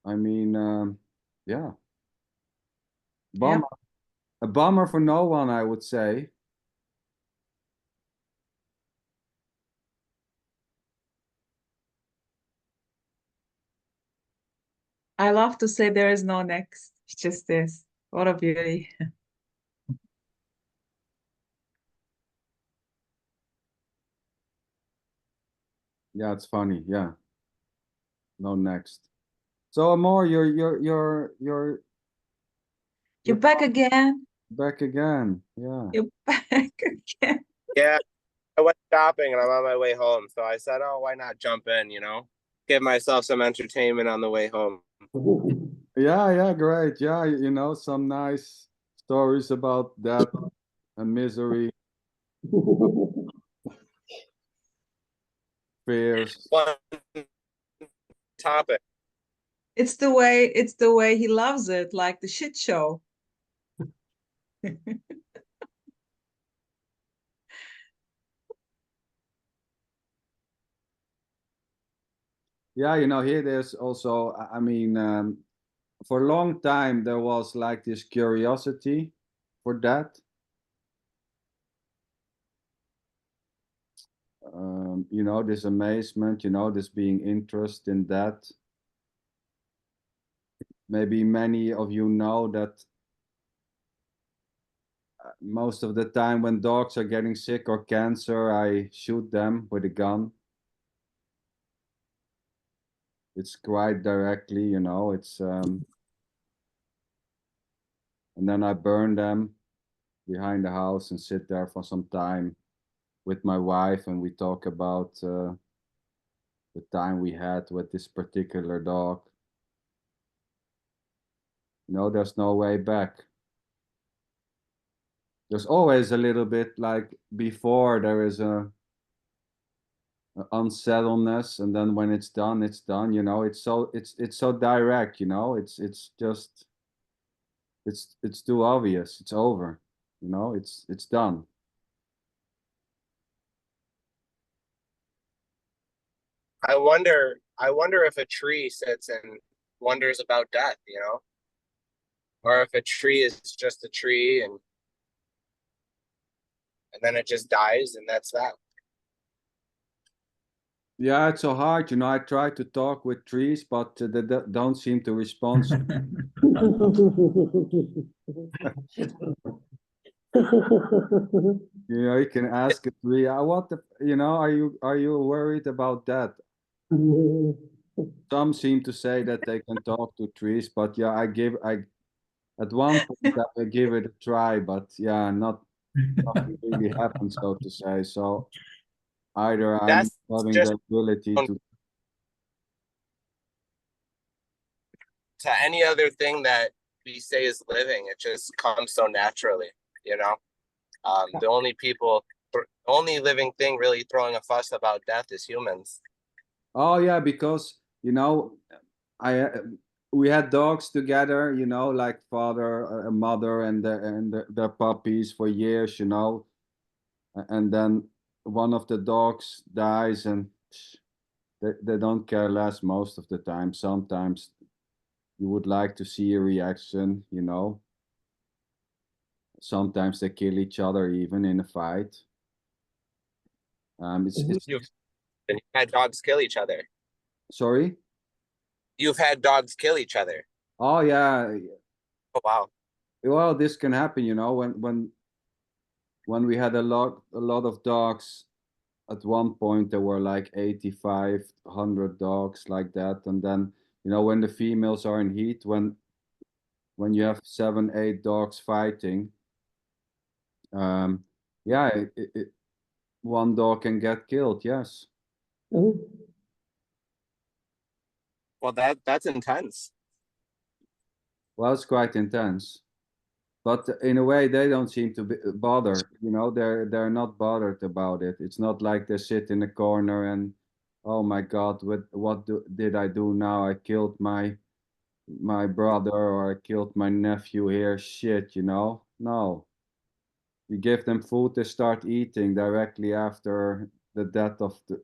I mean, yeah. Bummer. A bummer for no one, I would say. I love to say there is no next. It's just this. What a beauty. Yeah, it's funny. Yeah. No next. So Amor, you're You're back again. back again. Yeah. You're back again. Yeah, I went shopping and I'm on my way home. So I said, oh, why not jump in, you know? Give myself some entertainment on the way home. Yeah, great. Yeah, you know, some nice stories about death and misery, fears. One topic. It's the way he loves it, like the shit show. Yeah, you know, here there's also, I mean, for a long time there was like this curiosity for that. You know, this amazement, you know, this being interest in that. Maybe many of you know that most of the time when dogs are getting sick or cancer, I shoot them with a gun. It's quite directly, you know, it's and then I burn them behind the house and sit there for some time with my wife, and we talk about the time we had with this particular dog. You know, there's no way back. There's always a little bit like before there is a unsettledness, and then when it's done, you know. It's so direct, you know. It's just it's too obvious. It's over, you know. It's done. I wonder if a tree sits and wonders about death, you know? Or if a tree is just a tree and then it just dies and that's that. Yeah, it's so hard, you know. I try to talk with trees, but they don't seem to respond. You know, you can ask a tree, what the, you know, are you worried about that? Some seem to say that they can talk to trees, but yeah, at one point I give it a try, but yeah, nothing really happened, so to say. So either I'm That's having just the ability to any other thing that we say is living. It just comes so naturally, you know? The only living thing really throwing a fuss about death is humans. Oh yeah, because you know, we had dogs together, you know, like father, mother, and their puppies for years, you know, and then one of the dogs dies, and they don't care less most of the time. Sometimes you would like to see a reaction, you know. Sometimes they kill each other even in a fight. You've had dogs kill each other. Sorry. You've had dogs kill each other. Oh yeah. Oh wow. Well, this can happen, you know, when we had a lot of dogs. At one point there were like 8,500 dogs like that, and then, you know, when the females are in heat, when you have 7-8 dogs fighting, yeah, one dog can get killed. Yes. Well, that's intense. Well, it's quite intense, but in a way they don't seem to be bothered, you know. They're not bothered about it. It's not like they sit in a corner and, oh my god, what did I do now? I killed my brother, or I killed my nephew here, shit, you know. No, you give them food, they start eating directly after the death of the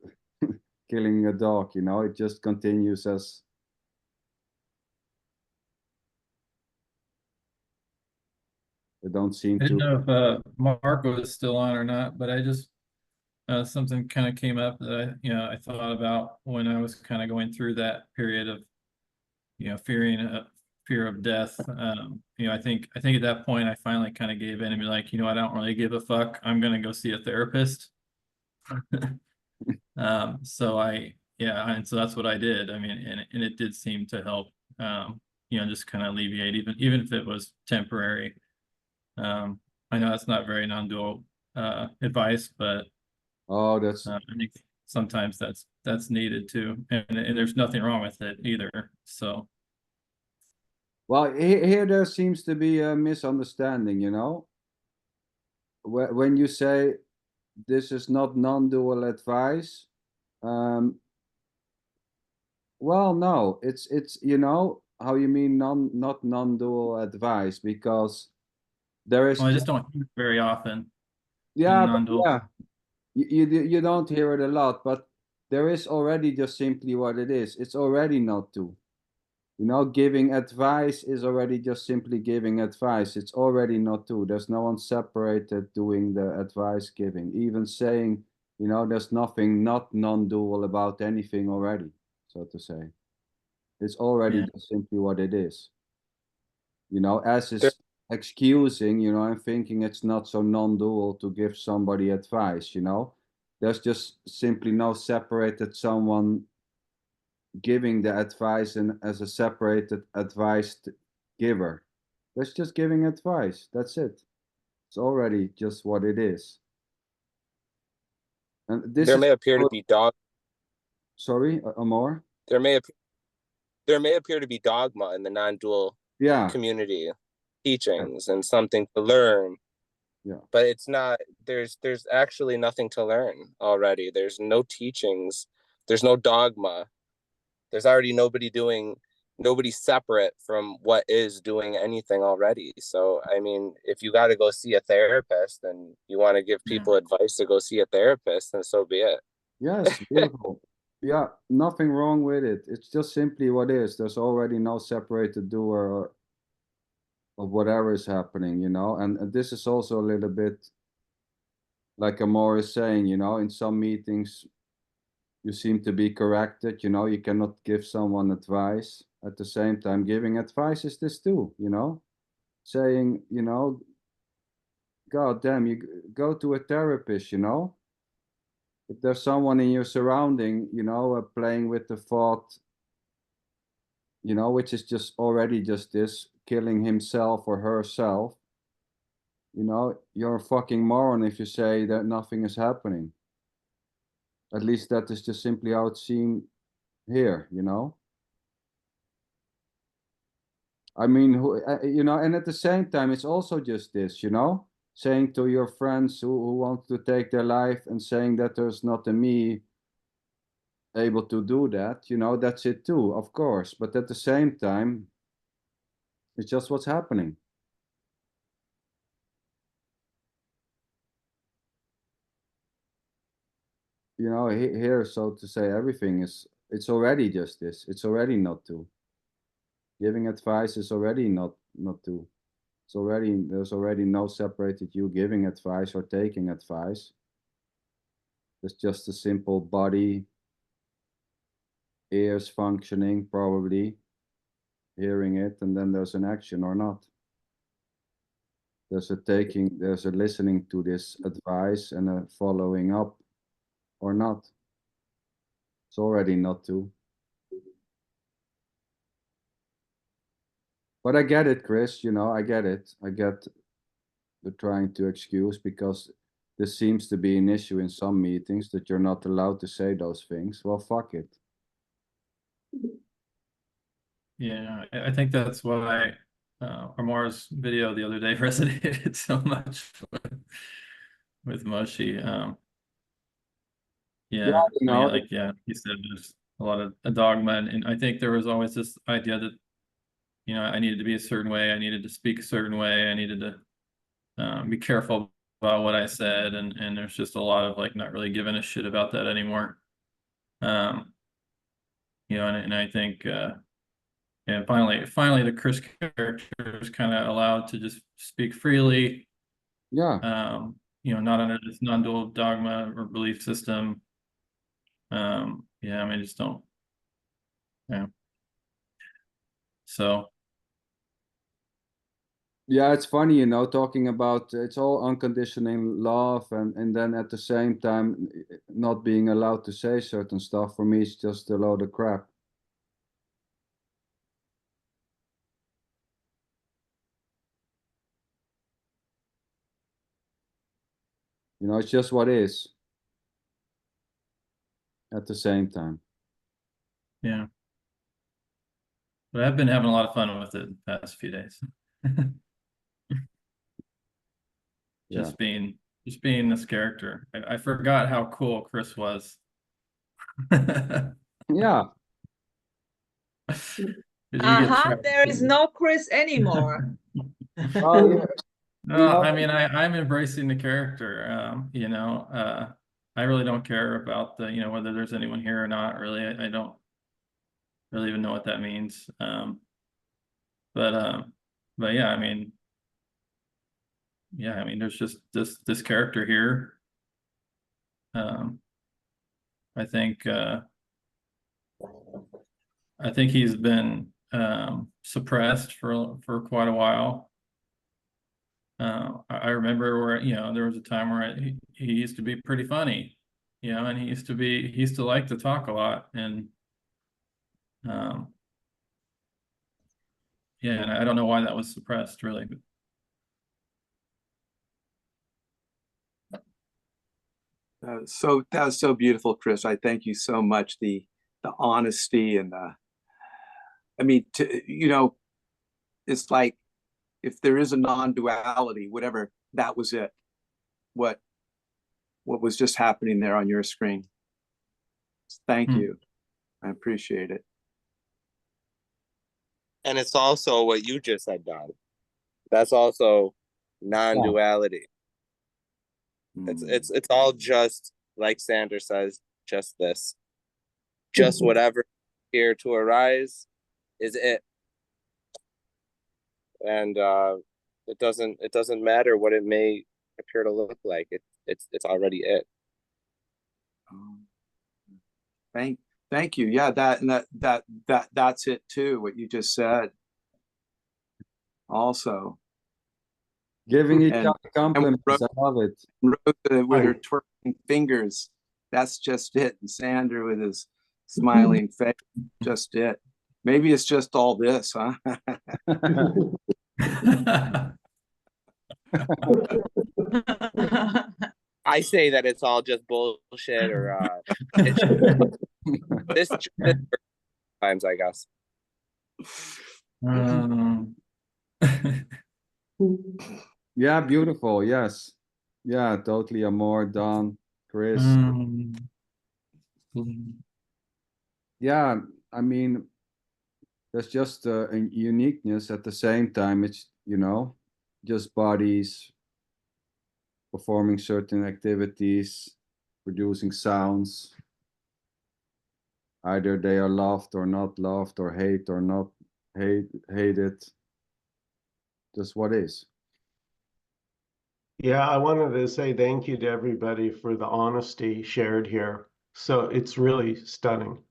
killing a dog, you know. It just continues as they don't seem I didn't to. know if Mark was still on or not, but I just something kind of came up that I thought about when I was kind of going through that period of you know, fear of death. You know, I think at that point I finally kind of gave in and be like, you know, I don't really give a fuck. I'm gonna go see a therapist. So and so that's what I did. I mean, and it did seem to help, you know, just kind of alleviate, even if it was temporary. I know that's not very non-dual advice, but Oh, that's I think sometimes that's needed too, and there's nothing wrong with it either. So well, here there seems to be a misunderstanding, you know. When you say this is not non-dual advice, well, no, it's you know how you mean not non-dual advice, because there is well, I just don't hear it very often in yeah, but non-dual. yeah, you don't hear it a lot, but there is already just simply what it is. It's already not to. You know, giving advice is already just simply giving advice. It's already not to. There's no one separated doing the advice giving. Even saying, you know, there's nothing not non-dual about anything already, so to say. It's already Yeah. just simply what it is. You know, as There- is excusing, you know, I'm thinking it's not so non-dual to give somebody advice, you know. There's just simply no separated someone giving the advice and as a separated advice giver. That's just giving advice. That's it. It's already just what it is. And this there is may appear to be sorry, Amor? there may appear to be dogma in the non-dual Yeah. community teachings and something to learn. Yeah. But it's not, there's actually nothing to learn already. There's no teachings, there's no dogma. There's already nobody separate from what is doing anything already. So I mean, if you got to go see a therapist and you want to give people advice to go see a therapist, then so be it. Yes, beautiful. Yeah, nothing wrong with it. It's just simply what is. There's already no separated doer of whatever is happening, you know. And this is also a little bit like Amor is saying, you know, in some meetings you seem to be corrected, you know, you cannot give someone advice. At the same time, giving advice is this too, you know, saying, you know, God damn, you go to a therapist, you know. If there's someone in your surrounding, you know, playing with the thought, you know, which is just already just this, killing himself or herself, you know, you're a fucking moron if you say that nothing is happening. At least that is just simply how it seemed here, you know. I mean, you know, and at the same time, it's also just this, you know, saying to your friends who want to take their life and saying that there's not a me able to do that, you know, that's it too, of course. But at the same time, it's just what's happening. You know, here, so to say, everything is, it's already just this. It's already not to. Giving advice is already not to. It's already, there's already no separated you giving advice or taking advice. There's just a simple body, ears functioning, probably hearing it, and then there's an action or not. There's a listening to this advice and a following up or not. It's already not to. But I get it, Chris, you know, I get it. I get the trying to excuse, because this seems to be an issue in some meetings that you're not allowed to say those things. Well, fuck it. Yeah, I think that's why Amar's video the other day resonated so much with Moshi. Yeah, Yeah, you I mean, know, like, yeah, he said there's a lot of a dogma, and I think there was always this idea that, you know, I needed to be a certain way, I needed to speak a certain way, I needed to be careful about what I said, and there's just a lot of like not really giving a shit about that anymore. You know, and I think and finally the Chris character is kind of allowed to just speak freely. yeah. You know, not under this non-dual dogma or belief system. Yeah, I mean, just don't. Yeah. So Yeah, it's funny, you know, talking about it's all unconditional love, and then at the same time not being allowed to say certain stuff. For me, it's just a load of crap. You know, it's just what is at the same time. yeah. But I've been having a lot of fun with it the past few days. Yeah. Just being this character. I forgot how cool Chris was. Yeah. There is no Chris anymore. Oh, yeah. No, I mean, I'm embracing the character. You know, I really don't care about the, you know, whether there's anyone here or not. Really, I don't really even know what that means. But yeah, I mean, there's just this character here. I think he's been suppressed for quite a while. I remember where, you know, there was a time where he used to be pretty funny, you know, and he used to like to talk a lot, and yeah, and I don't know why that was suppressed, really. So that was so beautiful, Chris. I thank you so much. The honesty and I mean, you know, it's like if there is a non-duality, whatever, that was it. What was just happening there on your screen. Thank you. I appreciate it. And it's also what you just said, Don. That's also non-duality. It's all just, like Sander says, just this. Just whatever here to arise is it. And it doesn't matter what it may appear to look like. It's already it. Thank you. Yeah, that's it too, what you just said. Also. Giving each other compliments. I love it. Rosa with her twerking fingers. That's just it. And Sander with his smiling face. Just it. Maybe it's just all this, huh? I say that it's all just bullshit, or it's this times, I guess. Yeah, beautiful. Yes. Yeah, totally. Amor, Don, Chris. Yeah, I mean, there's just a uniqueness at the same time. It's, you know, just bodies performing certain activities, producing sounds. Either they are loved or not loved, or hate or not hated. Just what is. Yeah, I wanted to say thank you to everybody for the honesty shared here. So it's really stunning.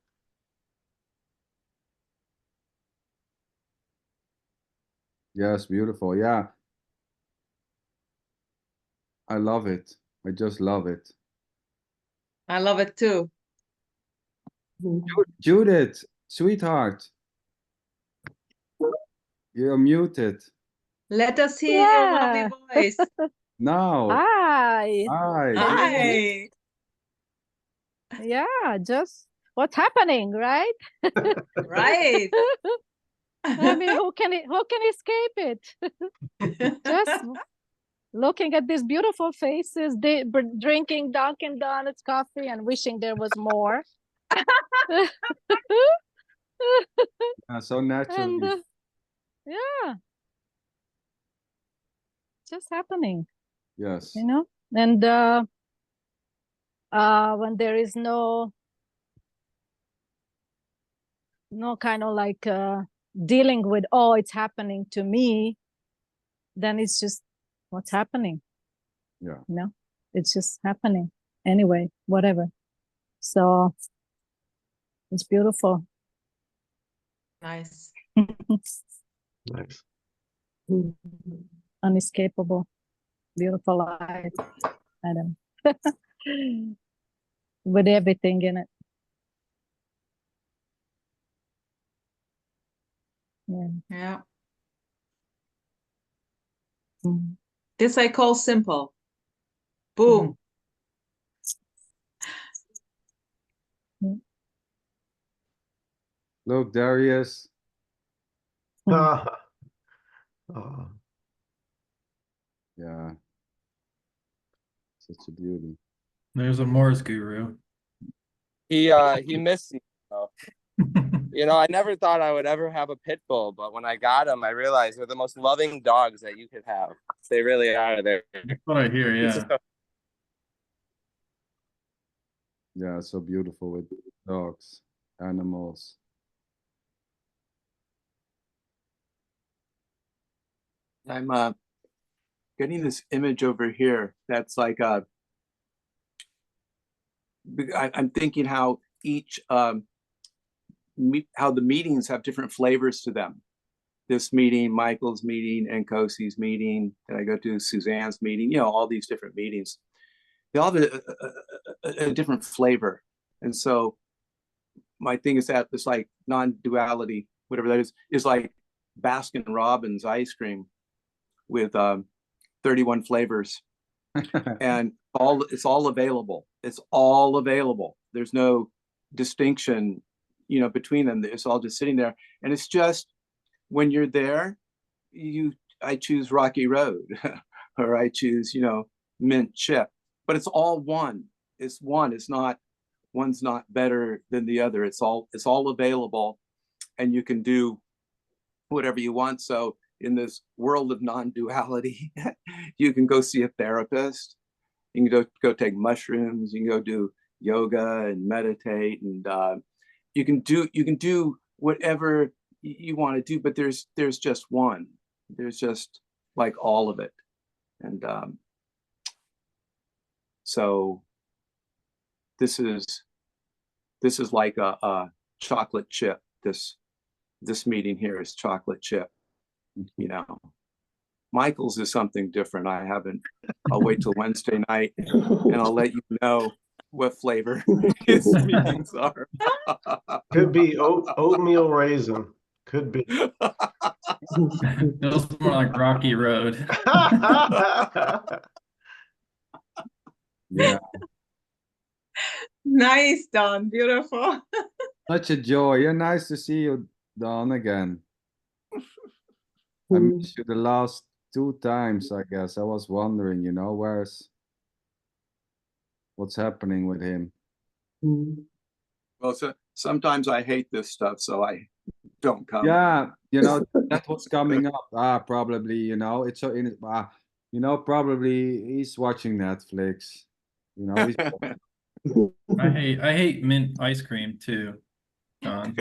Yes, beautiful. Yeah. I love it. I just love it. I love it too. Judith, sweetheart. You're muted. Let us hear your lovely voice. Now. Hi. Hi. Hi. Yeah, just what's happening, right? Right. I mean, who can escape it? Just looking at these beautiful faces, drinking Dunkin' Donuts coffee and wishing there was more. So naturally. And, yeah, just happening. Yes. You know, and when there is no kind of like dealing with, oh, it's happening to me, then it's just what's happening. Yeah. You know, it's just happening anyway, whatever. So it's beautiful. Nice. Nice. Unescapable, beautiful light, Adam. With everything in it. Yeah. Yeah. Mm. This I call simple. Boom. Look, there he is. Ah. Yeah. Such a beauty. There's a Morse guru. He missed me. You know, I never thought I would ever have a pit bull, but when I got them, I realized they're the most loving dogs that you could have. They really are. They're That's what I hear, it's yeah. just a- Yeah, so beautiful with dogs, animals. I'm getting this image over here that's like I'm thinking how each how the meetings have different flavors to them. This meeting, Michael's meeting, and Kosi's meeting, that I go to Suzanne's meeting, you know, all these different meetings. They all have a different flavor. And so my thing is that it's like non-duality, whatever that is like Baskin Robbins ice cream with 31 flavors. And it's all available. It's all available. There's no distinction, you know, between them. It's all just sitting there. And it's just when you're there, I choose Rocky Road or I choose, you know, mint chip, but it's all one. It's one. It's not, one's not better than the other. It's all available, and you can do whatever you want. So in this world of non-duality, you can go see a therapist. You can go take mushrooms. You can go do yoga and meditate, and you can do whatever you want to do. But there's just one. There's just like all of it, and so this is like a chocolate chip. This meeting here is chocolate chip. You know, Michael's is something different. I'll wait till Wednesday night and I'll let you know what flavor his meetings are. Could be oatmeal raisin. Could be. It was more like Rocky Road. Yeah. Nice, Don. Beautiful. Such a joy. Yeah, nice to see you, Don, again. I missed you the last 2 times, I guess. I was wondering, you know, what's happening with him? Well, so sometimes I hate this stuff, so I don't come. Yeah, you know, that's what's coming up. Probably, you know, it's so in you know, probably he's watching Netflix. You know, I hate mint ice cream too, Don.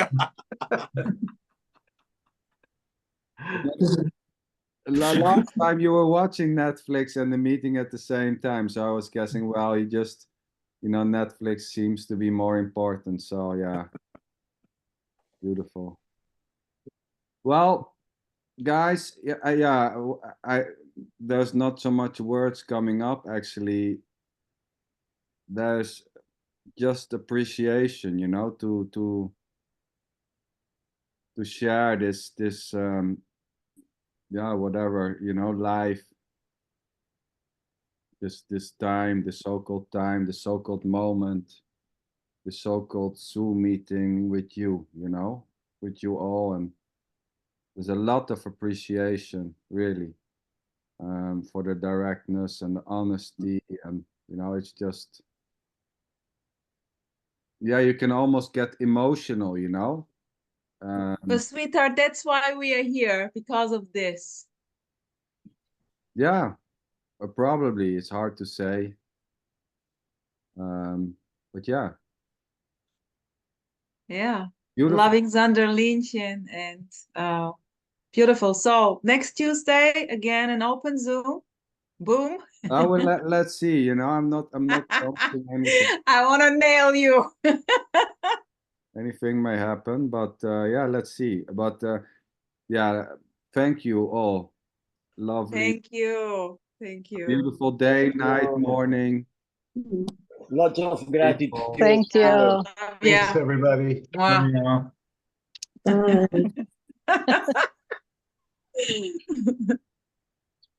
last time you were watching Netflix and the meeting at the same time, so I was guessing, well, he just, you know, Netflix seems to be more important. So yeah, beautiful. Well, guys, there's not so much words coming up actually. There's just appreciation, you know, to share this yeah, whatever, you know, life, this time, the so-called moment, the so-called Zoom meeting with you, you know, with you all. And there's a lot of appreciation, really, for the directness and the honesty. And, you know, it's just, yeah, you can almost get emotional, you know. But sweetheart, that's why we are here, because of this. Yeah, probably. It's hard to say. But yeah. Yeah. Beautiful. Loving Sander Linchen and beautiful. So next Tuesday, again, an open Zoom. Boom. I will let's see, you know, I'm not promising anything. I want to nail you. Anything may happen, but yeah, let's see. But yeah, thank you all. Lovely, Thank you. Thank you. beautiful day, Thank night, you. morning. Lots of gratitude. People. Thank you. Love Thanks, ya. everybody. Mwah. Yeah.